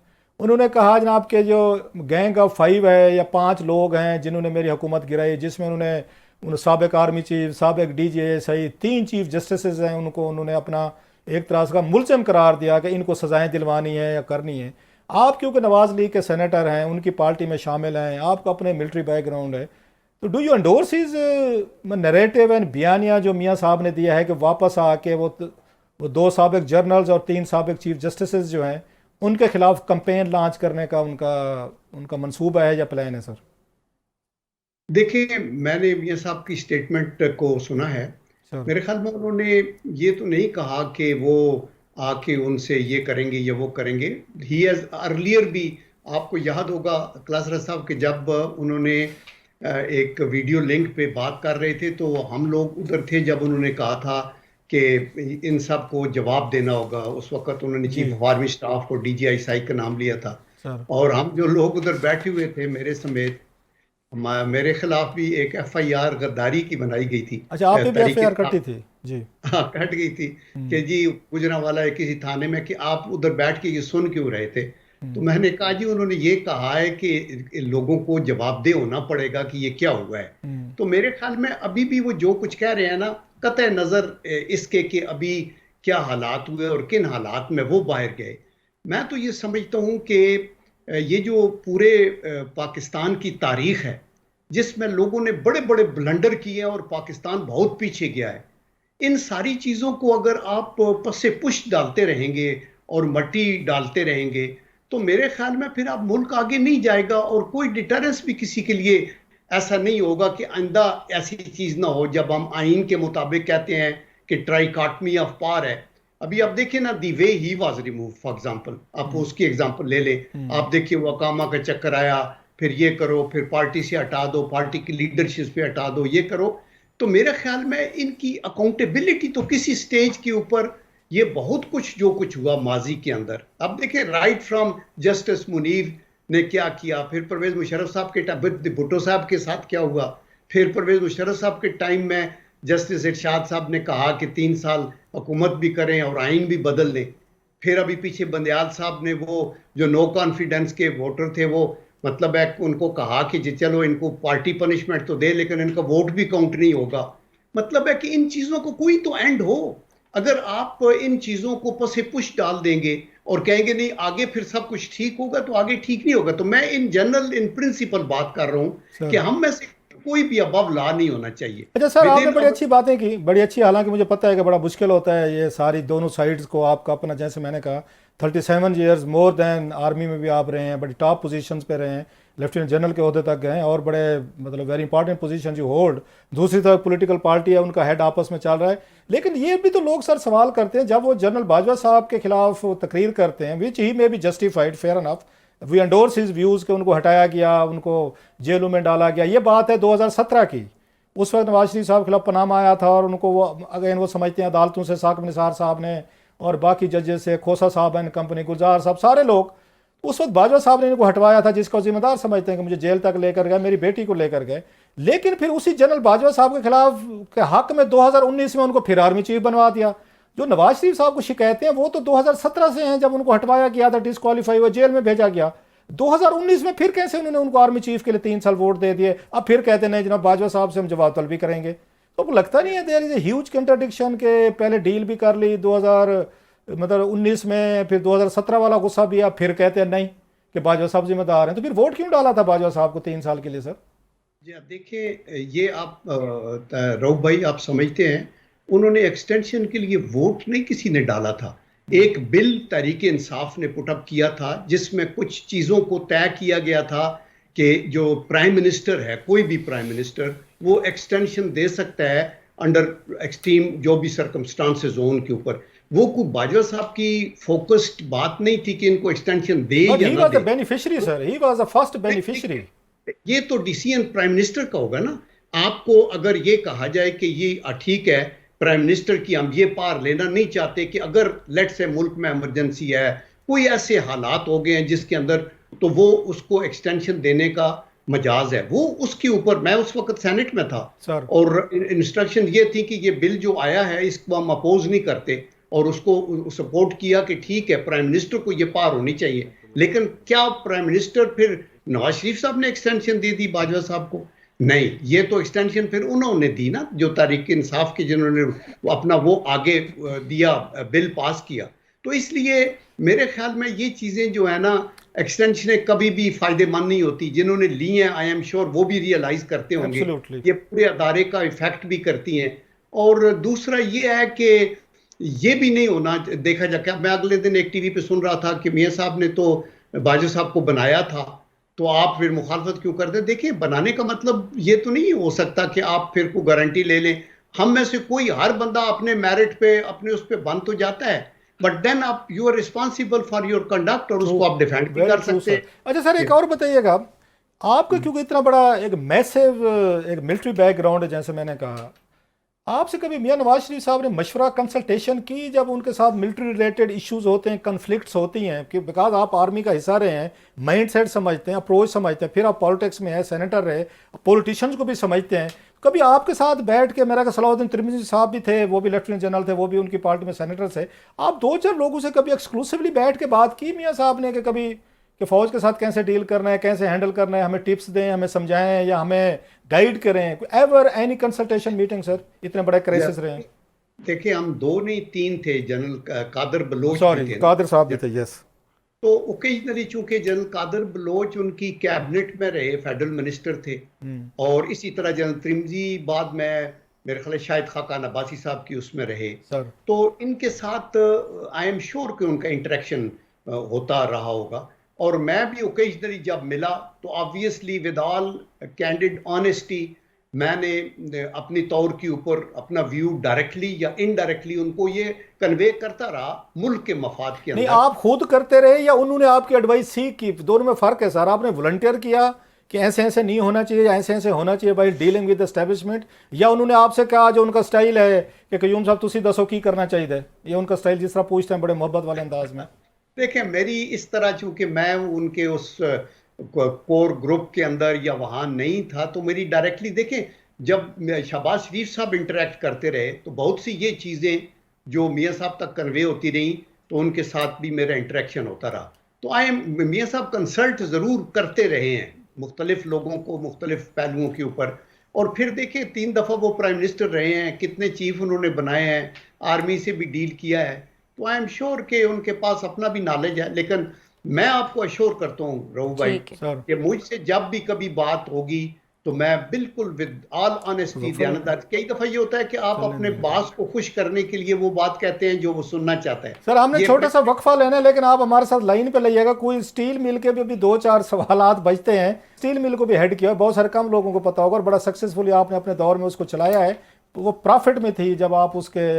उन्होंने कहा जनाब के जो गैंग ऑफ 5 है या 5 लोग हैं जिन्होंने मेरी हुकूमत गिराई, जिसमें उन्होंने साबिक आर्मी चीफ, साबिक डीजीए सही 3 चीफ जस्टिस हैं, उनको उन्होंने अपना एक तरह का मुलजिम करार दिया कि इनको सजाएं दिलवानी है या करनी है। आप क्योंकि नवाज लीग के सेनेटर हैं, उनकी पार्टी में शामिल हैं, आपका अपने मिलिट्री बैकग्राउंड है, तो do you endorse his narrative and बयानिया जो मियाँ साहब ने दिया है कि वापस आके वो 2 साबिक जर्नल्स और 3 साबिक चीफ जस्टिस जो हैं उनके खिलाफ कंपेन लॉन्च करने का उनका मंसूबा है या प्लान है सर? देखिए, मैंने मियाँ साहब की स्टेटमेंट को सुना है। मेरे ख्याल में उन्होंने ये तो नहीं कहा कि वो आके उनसे ये करेंगे या वो करेंगे। ही हैज़ अर्लियर भी, आपको याद होगा क्लासरा साहब के जब उन्होंने एक वीडियो लिंक पे बात कर रहे थे तो हम लोग उधर थे जब उन्होंने कहा था कि इन सब को जवाब देना होगा। उस वक्त उन्होंने चीफ ऑफ आर्मी स्टाफ को DGI का नाम लिया था, और हम जो लोग उधर बैठे हुए थे मेरे समेत, मेरे खिलाफ भी एक FIR गद्दारी की बनाई गई थी। अच्छा, आप भी FIR कटी थी जी? हाँ, कट गई थी कि जी गुजरांवाला किसी थाने में कि आप उधर बैठ के ये सुन क्यों रहे थे। तो मैंने कहा जी उन्होंने ये कहा है कि लोगों को जवाबदेह होना पड़ेगा कि ये क्या हुआ है। तो मेरे ख्याल में अभी भी वो जो कुछ कह रहे हैं ना, कतई नजर इसके कि अभी क्या हालात हुए और किन हालात में वो बाहर गए, मैं तो ये समझता हूँ कि ये जो पूरे पाकिस्तान की तारीख है जिसमें लोगों ने बड़े बड़े ब्लंडर किए और पाकिस्तान बहुत पीछे गया है, इन सारी चीजों को अगर आप पसे पुश डालते रहेंगे और मट्टी डालते रहेंगे तो मेरे ख्याल में फिर आप मुल्क आगे नहीं जाएगा, और कोई डिटरेंस भी किसी के लिए ऐसा नहीं होगा कि आइंदा ऐसी चीज ना हो जब हम आइन के मुताबिक कहते हैं कि ट्राइकॉटमी ऑफ पावर है। अभी आप देखिए ना, the way he was remove for example, आप उसकी एग्जांपल ले लें। आप देखिए वो अकामा का चक्कर आया, फिर ये करो, फिर पार्टी से हटा दो, पार्टी की लीडरशिप पे हटा दो, ये करो। तो मेरे ख्याल में इनकी अकाउंटेबिलिटी तो किसी स्टेज के ऊपर, ये बहुत कुछ जो कुछ हुआ माजी के अंदर, अब देखिए राइट फ्रॉम जस्टिस मुनीर ने क्या किया, फिर परवेज मुशर्रफ साहब के टाइम भुट्टो साहब के साथ क्या हुआ, फिर परवेज मुशर्रफ साहब के टाइम में जस्टिस इरशाद साहब ने कहा कि 3 साल हुकूमत भी करें और आइन भी बदल लें। फिर अभी पीछे बंदयाल साहब ने वो जो नो कॉन्फिडेंस के वोटर थे, वो मतलब है उनको कहा कि चलो इनको पार्टी पनिशमेंट तो दे लेकिन इनका वोट भी काउंट नहीं होगा। मतलब है कि इन चीजों को कोई तो एंड हो। अगर आप इन चीजों को पसे पुश डाल देंगे और कहेंगे नहीं आगे फिर सब कुछ ठीक होगा, तो आगे ठीक नहीं होगा। तो मैं इन जनरल इन प्रिंसिपल बात कर रहा हूं कि हम में से कोई भी अबव ला नहीं होना चाहिए। अच्छा सर, आपने बड़ी अच्छी बातें की, बड़ी अच्छी। हालांकि मुझे पता है कि बड़ा मुश्किल होता है ये सारी दोनों साइड्स को आपका अपना, जैसे मैंने कहा 37 ईयर्स मोर देन आर्मी में भी आप रहे हैं, बड़ी टॉप पोजीशंस पे रहे हैं, लेफ्टिनेंट जनरल के ओहदे तक गए हैं और बड़े मतलब वेरी इंपॉर्टेंट पोजीशन जो होल्ड। दूसरी तरफ पॉलिटिकल पार्टी है, उनका हेड आपस में चल रहा है। लेकिन ये भी तो लोग सर सवाल करते हैं जब वो जनरल बाजवा साहब के खिलाफ तकरीर करते हैं, which he may be justified, fair enough, we endorse his views के उनको हटाया गया, उनको जेलों में डाला गया। ये बात है 2017 की। उस वक्त नवाज शरीफ साहब के खिलाफ पनामा आया था और उनको वो अगेन वो समझते हैं अदालतों से, साकिब निसार साहब ने और बाकी जजेस से, खोसा साहब एंड कंपनी, गुलजार साहब, सारे लोग। उस वक्त बाजवा साहब ने इनको हटवाया था, जिसको जिम्मेदार समझते हैं कि मुझे जेल तक लेकर गए, मेरी बेटी को लेकर गए। लेकिन फिर उसी जनरल बाजवा साहब के खिलाफ के हक में 2019 में उनको फिर आर्मी चीफ बनवा दिया। जो नवाज शरीफ साहब को शिकायतें हैं वो तो 2017 से हैं, जब उनको हटवाया गया था, डिस्क्वालीफाई हुआ, जेल में भेजा गया। 2019 में फिर कैसे उन्होंने उनको आर्मी चीफ के लिए 3 साल वोट दे दिए? अब फिर कहते नहीं जनाब बाजवा साहब से हम जवाब तलब भी करेंगे। तो लगता नहीं है there is a huge contradiction के पहले डील भी कर ली 2019 में, फिर 2017 वाला गुस्सा भी, आप फिर कहते हैं नहीं कि बाजवा साहब जिम्मेदार हैं। तो फिर वोट क्यों डाला था बाजवा साहब को 3 साल के लिए सर? जी देखिए, ये आप रऊफ भाई आप समझते हैं, उन्होंने एक्सटेंशन के लिए वोट नहीं किसी ने डाला था। एक बिल तहरीक इंसाफ ने पुटअप किया था जिसमें कुछ चीज़ों को तय किया गया था कि जो प्राइम मिनिस्टर है, कोई भी प्राइम मिनिस्टर, वो एक्सटेंशन दे सकता है अंडर एक्सट्रीम जो भी सर्कमस्टांसेस हो उनके ऊपर। वो कोई बाजवा साहब की फोकस्ड बात नहीं थी कि इनको एक्सटेंशन दे या ना दे। Beneficiary sir, he was the first beneficiary. ये तो डिसीजन प्राइम मिनिस्टर का होगा ना। आपको अगर ये कहा जाए कि ये ठीक है प्राइम मिनिस्टर की, हम ये पार लेना नहीं चाहते कि अगर लेट से मुल्क में इमरजेंसी है, कोई ऐसे हालात हो गए हैं जिसके अंदर, तो वो उसको एक्सटेंशन देने का मजाज है। वो उसके ऊपर, मैं उस वक्त सेनेट में था सर, और इंस्ट्रक्शन ये थी कि ये बिल जो आया है इसको हम अपोज नहीं करते, और उसको सपोर्ट किया कि ठीक है प्राइम मिनिस्टर को ये पार होनी चाहिए। लेकिन क्या प्राइम मिनिस्टर फिर नवाज शरीफ साहब ने एक्सटेंशन दे दी बाजवा साहब को? नहीं, ये तो एक्सटेंशन फिर उन्होंने दी ना, जो तहरीक इंसाफ के जिन्होंने अपना वो आगे दिया, बिल पास किया। तो इसलिए मेरे ख्याल में ये चीजें जो है ना, एक्सटेंशन कभी भी फायदेमंद नहीं होती। जिन्होंने ली हैं आई एम श्योर वो भी रियलाइज करते होंगे, ये पूरे अदारे का इफेक्ट भी करती हैं। और दूसरा ये है कि ये भी नहीं होना देखा जाए। मैं अगले दिन एक टीवी पे सुन रहा था कि मियां साहब ने तो बाजवा साहब को बनाया था, तो आप फिर मुखालफत क्यों करते? देखिए, बनाने का मतलब ये तो नहीं हो सकता कि आप फिर को गारंटी ले लें। हम में से कोई, हर बंदा अपने मेरिट पे, अपने उस पे बन तो जाता है, बट देन आप you are responsible for your conduct, और उसको आप डिफेंड भी कर सकते हैं। अच्छा सर, एक और बताइएगा, आपका क्योंकि इतना बड़ा एक मैसिव एक मिलिट्री बैकग्राउंड है, जैसे मैंने कहा, आपसे कभी मियां नवाज शरीफ साहब ने मशवरा कंसल्टेशन की जब उनके साथ मिलिट्री रिलेटेड इश्यूज होते हैं, कन्फ्लिक्ट्स होती हैं? कि बिकॉज आप आर्मी का हिस्सा रहे हैं, माइंड सेट समझते हैं, अप्रोच समझते हैं, फिर आप पॉलिटिक्स में हैं, सेनेटर रहे, पॉलिटिशियंस को भी समझते हैं, कभी आपके साथ बैठ के, मेरा सलाउद्दीन तिरमिजी साहब भी थे, वो भी लेफ्टिनेंट जनरल थे, वो भी उनकी पार्टी में सेनेटर थे, आप 2-4 लोगों से कभी एक्सक्लूसिवली बैठ के बात की मियां साहब ने कि कभी कि फौज के साथ कैसे डील करना है, कैसे हैंडल करना है, हमें टिप्स दें, हमें समझाएं या हमें गाइड करें? Ever any consultation meeting sir, इतने बड़े क्राइसिस रहे हैं? देखिए, हम 2 नहीं 3 थे। जनरल कादर बलोच, सॉरी कादर साहब भी थे, यस। तो ओकेजनली चूंकि जनरल कादर बलोच उनकी कैबिनेट में रहे, फेडरल मिनिस्टर थे, और इसी तरह जनरल त्रिमजी बाद में मेरे ख्याल शायद खाकान अब्बासी साहब की उसमें रहे सर, तो इनके साथ आई एम श्योर कि उनका इंटरेक्शन होता रहा होगा। और मैं भी ओकेजनली जब मिला तो obviously with all candid honesty मैंने अपनी तौर के ऊपर अपना व्यू डायरेक्टली या इनडायरेक्टली उनको ये कन्वे करता रहा मुल्क के मफाद के अंदर। नहीं, आप खुद करते रहे या उन्होंने आपकी एडवाइस सीख की? दोनों में फर्क है सर। आपने वॉलंटियर किया कि ऐसे ऐसे नहीं होना चाहिए या ऐसे ऐसे होना चाहिए बाई डीलिंग विद एस्टैब्लिशमेंट, या उन्होंने आपसे कहा जो उनका स्टाइल है कि कयूम साहब तुसी दसो की करना चाहिए, ये उनका स्टाइल जिस तरह पूछते हैं बड़े मोहब्बत वाले अंदाज में? देखें, मेरी इस तरह, चूंकि मैं उनके उस कोर ग्रुप के अंदर या वहां नहीं था, तो मेरी डायरेक्टली, देखें, जब शहबाज शरीफ साहब इंटरेक्ट करते रहे तो बहुत सी ये चीज़ें जो मियां साहब तक कन्वे होती रही, तो उनके साथ भी मेरा इंटरेक्शन होता रहा। तो मियां साहब कंसल्ट ज़रूर करते रहे हैं मुख्तलिफ लोगों को मुख्तलिफ पहलुओं के ऊपर। और फिर देखिए 3 दफ़ा वो प्राइम मिनिस्टर रहे हैं, कितने चीफ उन्होंने बनाए हैं, आर्मी से भी डील किया है, तो आई एम श्योर कि उनके पास अपना भी नॉलेज है। लेकिन मैं आपको अश्योर करता हूँ रऊफ भाई कि मुझसे जब भी कभी बात होगी तो मैं बिल्कुल विद ऑल ऑनेस्टी, ध्यानदार, कई दफा ये होता है कि आप अपने बॉस को खुश करने के लिए वो बात कहते हैं जो वो सुनना चाहता है। सर, हमने छोटा सा वक्फा लेना है, लेकिन आप हमारे साथ लाइन पे लाइएगा। कोई स्टील मिल के भी 2-4 सवालात बचते हैं। स्टील मिल को भी हेड किया, बहुत सारे कम लोगों को पता होगा, और बड़ा सक्सेसफुली आपने अपने दौर में उसको चलाया है। वो प्रॉफिट में थी जब आप उसके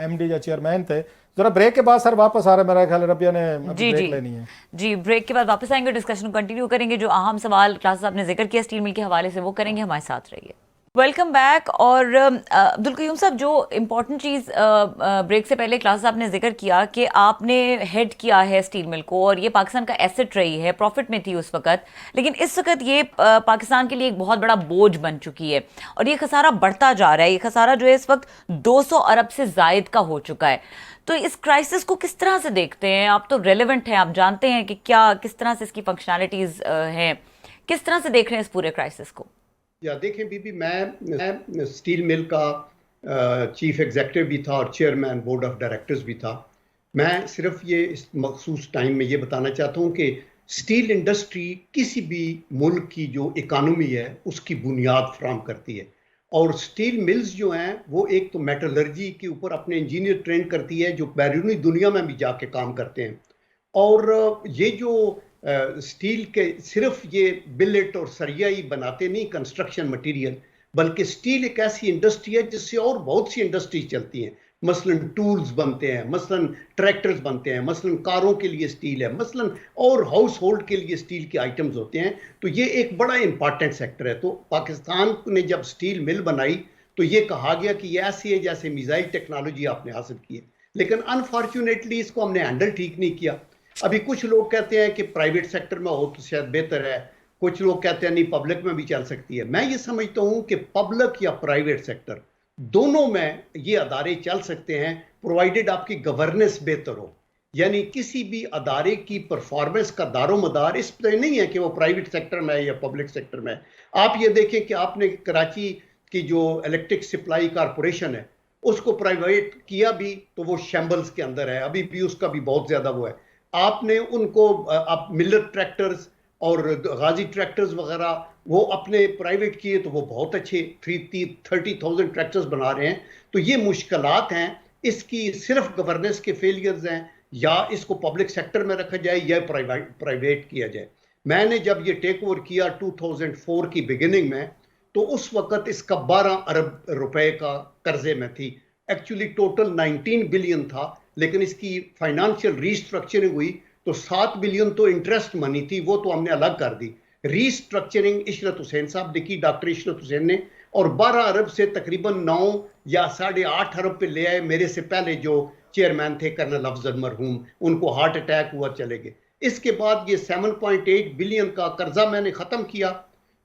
एमडी या चेयरमैन थे। जरा ब्रेक के बाद सर वापस आ रहा है, मेरा ख्याल रबिया ने ब्रेक लेनी है। जी, ब्रेक के बाद वापस आएंगे, डिस्कशन कंटिन्यू करेंगे। जो अहम सवाल क्लास आपने जिक्र किया स्टील मिल के हवाले से, वो करेंगे। हमारे साथ रहिए। Welcome back. और अब्दुल कयूम साहब, जो इम्पोर्टेंट चीज़ ब्रेक से पहले क्लास आपने जिक्र किया कि आपने हेड किया है स्टील मिल को और ये पाकिस्तान का एसेट रही है, प्रॉफिट में थी उस वक्त, लेकिन इस वक्त ये पाकिस्तान के लिए एक बहुत बड़ा बोझ बन चुकी है और ये खसारा बढ़ता जा रहा है। ये खसारा जो है इस वक्त 200 अरब से जायद का हो चुका है। तो इस क्राइसिस को किस तरह से देखते हैं आप? तो रेलेवेंट हैं, आप जानते हैं कि क्या किस तरह से इसकी फंक्शनैलिटीज़ हैं, किस तरह से देख रहे हैं इस पूरे क्राइसिस को? या देखें बीबी, मैं स्टील मिल का चीफ एग्जेक्टिव भी था और चेयरमैन बोर्ड ऑफ डायरेक्टर्स भी था। मैं सिर्फ ये इस मखसूस टाइम में ये बताना चाहता हूँ कि स्टील इंडस्ट्री किसी भी मुल्क की जो इकानमी है उसकी बुनियाद फराम करती है। और स्टील मिल्स जो हैं वो एक तो मेटलर्जी के ऊपर अपने इंजीनियर ट्रेन करती है जो बैरूनी दुनिया में भी जाके काम करते हैं। और ये जो स्टील के सिर्फ ये बिलेट और सरिया ही बनाते नहीं, कंस्ट्रक्शन मटेरियल, बल्कि स्टील एक ऐसी इंडस्ट्री है जिससे और बहुत सी इंडस्ट्रीज चलती हैं। मसलन टूल्स बनते हैं, मसलन ट्रैक्टर्स बनते हैं, मसलन कारों के लिए स्टील है, मसलन और हाउस होल्ड के लिए स्टील के आइटम्स होते हैं। तो ये एक बड़ा इंपॉर्टेंट सेक्टर है। तो पाकिस्तान ने जब स्टील मिल बनाई तो ये कहा गया कि ये ऐसी है जैसे मिसाइल टेक्नोलॉजी आपने हासिल की है, लेकिन अनफॉर्चुनेटली इसको हमने हैंडल ठीक नहीं किया। अभी कुछ लोग कहते हैं कि प्राइवेट सेक्टर में हो तो शायद बेहतर है, कुछ लोग कहते हैं नहीं पब्लिक में भी चल सकती है। मैं ये समझता हूं कि पब्लिक या प्राइवेट सेक्टर दोनों में ये अदारे चल सकते हैं, प्रोवाइडेड आपकी गवर्नेंस बेहतर हो। यानी किसी भी अदारे की परफॉर्मेंस का दारोमदार इस पर नहीं है कि वो प्राइवेट सेक्टर में है या पब्लिक सेक्टर में है। आप ये देखें कि आपने कराची की जो इलेक्ट्रिक सप्लाई कारपोरेशन है उसको प्राइवेट किया भी तो वो शैम्बल्स के अंदर है, अभी भी उसका भी बहुत ज्यादा वो है। आपने उनको आप मिलर ट्रैक्टर्स और गाजी ट्रैक्टर्स वगैरह वो अपने प्राइवेट किए तो वो बहुत अच्छे 30,000 ट्रैक्टर्स बना रहे हैं। तो ये मुश्किलात हैं, इसकी सिर्फ गवर्नेंस के फेलियर्स हैं, या इसको पब्लिक सेक्टर में रखा जाए या प्राइवेट किया जाए। मैंने जब ये टेक ओवर किया 2004 की बिगिनिंग में तो उस वक्त इसका 12 अरब रुपए का कर्जे में थी। एक्चुअली टोटल 19 बिलियन था, लेकिन इसकी फाइनेंशियल रीस्ट्रक्चरिंग हुई तो 7 बिलियन तो इंटरेस्ट मनी थी, वो तो हमने अलग कर दी। रीस्ट्रक्चरिंग इशरत हुसैन साहब ने की, डॉक्टर इशरत हुसैन ने, और 12 अरब से तकरीबन 9 या 8.5 अरब पे ले आए। मेरे से पहले जो चेयरमैन थे कर्नल अफजल मरहूम, उनको हार्ट अटैक हुआ, चले गए। इसके बाद ये 7.8 बिलियन का कर्जा मैंने खत्म किया,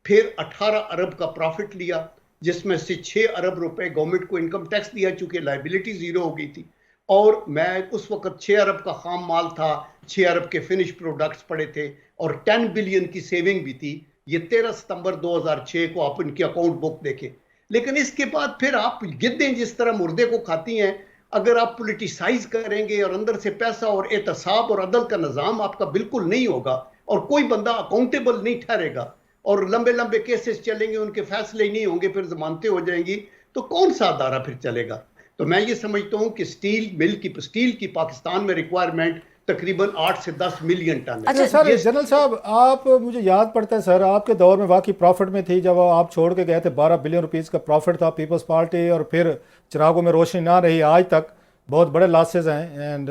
फिर 18 अरब का प्रॉफिट लिया, जिसमें से 6 अरब रुपए गवर्नमेंट को इनकम टैक्स दिया चूंकि लायबिलिटी जीरो हो गई थी। और मैं उस वक्त 6 अरब का खाम माल था, 6 अरब के फिनिश प्रोडक्ट्स पड़े थे और 10 बिलियन की सेविंग भी थी। ये 13 सितंबर 2006 को आप इनकी अकाउंट बुक देखें। लेकिन इसके बाद फिर आप गिद्दें जिस तरह मुर्दे को खाती हैं, अगर आप पोलिटिसाइज करेंगे और अंदर से पैसा और एहतसाब और अदल का निज़ाम आपका बिल्कुल नहीं होगा और कोई बंदा अकाउंटेबल नहीं ठहरेगा और लंबे लंबे केसेस चलेंगे, उनके फैसले ही नहीं होंगे, फिर जमानतें हो जाएंगी, तो कौन सा अदारा फिर चलेगा? तो मैं ये समझता हूं कि स्टील की पाकिस्तान में रिक्वायरमेंट तकरीबन 8 से 10 मिलियन टन है। अच्छा सर, जनरल साहब, आप मुझे याद पड़ता है सर आपके दौर में वाकई प्रॉफिट में थी, जब आप छोड़ के गए थे 12 बिलियन रुपीस का प्रॉफिट था पीपल्स पार्टी, और फिर चिरागों में रोशनी ना रही, आज तक बहुत बड़े लॉसेज हैं एंड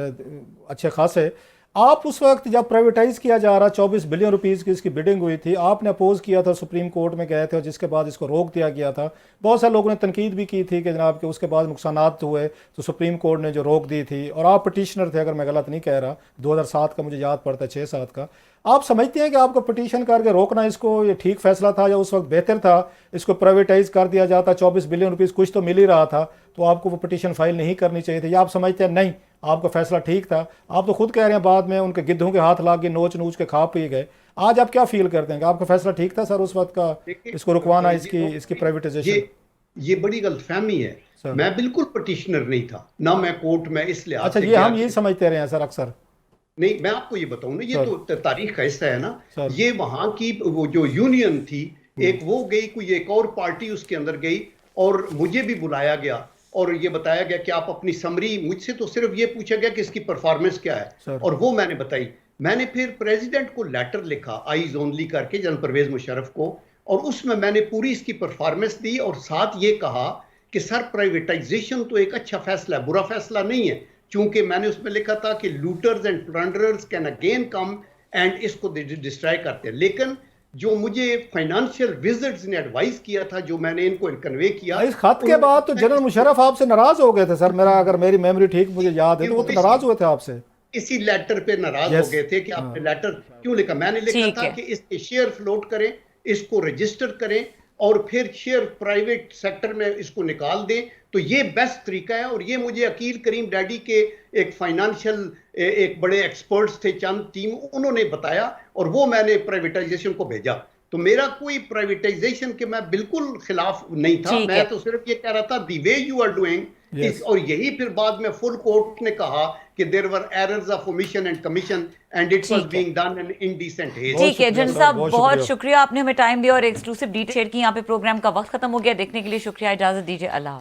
अच्छे खासे। आप उस वक्त जब प्राइवेटाइज किया जा रहा 24 बिलियन रुपीस की इसकी बिडिंग हुई थी, आपने अपोज किया था, सुप्रीम कोर्ट में गए थे और जिसके बाद इसको रोक दिया गया था। बहुत सारे लोगों ने तनकीद भी की थी कि जनाब के उसके बाद नुकसानात हुए तो सुप्रीम कोर्ट ने जो रोक दी थी, और आप पटिशनर थे अगर मैं गलत नहीं कह रहा, 2007 का मुझे याद पड़ता है, 6-7 का। आप समझते हैं कि आपको पटिशन करके रोकना इसको ये ठीक फैसला था, या उस वक्त बेहतर था इसको प्राइवेटाइज कर दिया जाता? 24 बिलियन रुपीस कुछ तो मिल ही रहा था, तो आपको वो पटिशन फाइल नहीं करनी चाहिए थी, या आप समझते हैं नहीं आपका फैसला ठीक था? आप तो खुद कह रहे हैं बाद में उनके गिद्धों के हाथ लाग के नोच नूच के खा पी गए। आज आप क्या फील करते हैं कि आपका फैसला ठीक था सर उस वक्त का, इसको रुकवाना, इसकी प्राइवेटाइजेशन? ये बड़ी गलतफहमी है। मैं बिल्कुल पटिशनर नहीं था, ना मैं कोर्ट में इस लिहाज अच्छा, ये हम यही समझते रहे हैं सर अक्सर। नहीं, मैं आपको ये बताऊं ना, ये तो तारीख का हिस्सा है ना। ये वहां की वो जो यूनियन थी, एक वो गई, कोई एक और पार्टी उसके अंदर गई और मुझे भी बुलाया गया और ये बताया गया कि आप अपनी समरी, मुझसे तो सिर्फ ये पूछा गया कि इसकी परफॉर्मेंस क्या है और वो मैंने बताई। मैंने फिर प्रेसिडेंट को लेटर लिखा आईज ओनली करके, जनरल परवेज मुशर्रफ को, और उसमें मैंने पूरी इसकी परफॉर्मेंस दी और साथ ये कहा कि सर प्राइवेटाइजेशन तो एक अच्छा फैसला है, बुरा फैसला नहीं है, चूंकि मैंने उसमें लिखा था कि looters and plunderers can again come and इसको डिस्ट्रॉय करते हैं। लेकिन जो मुझे फाइनेंशियल विजिट्स ने एडवाइस किया था, जो मैंने इनको कन्वे किया, इस खत के बाद तो जनरल मुशर्रफ आपसे नाराज हो गए थे सर, मेरा अगर मेरी मेमोरी ठीक मुझे याद है तो वो तो नाराज हुए थे आपसे। इसी लेटर पे नाराज हो गए थे कि आपने लेटर क्यों लिखा। मैंने लिखा था कि इसके शेयर फ्लोट करें, इसको रजिस्टर करें और फिर शेयर प्राइवेट सेक्टर में इसको निकाल दें, तो ये बेस्ट तरीका है। और ये मुझे अकील करीम डैडी के एक फाइनेंशियल एक बड़े एक्सपर्ट्स थे चंद टीम, उन्होंने बताया और वो मैंने प्राइवेटाइजेशन को भेजा। तो मेरा कोई प्राइवेटाइजेशन के मैं बिल्कुल खिलाफ नहीं था, मैं तो सिर्फ ये कह रहा था दी वे यू आर डूइंग। और यही फिर बाद में फुल कोर्ट ने कहा कि there were errors of omission and commission and it was being done in indecent haste. ठीक है जनरल साहब, बहुत शुक्रिया, आपने हमें टाइम दिया और एक्सक्लूसिव डिटेल शेयर की। यहाँ पे प्रोग्राम का वक्त खत्म हो गया, देखने के लिए शुक्रिया, इजाजत दीजिए, अल्लाह।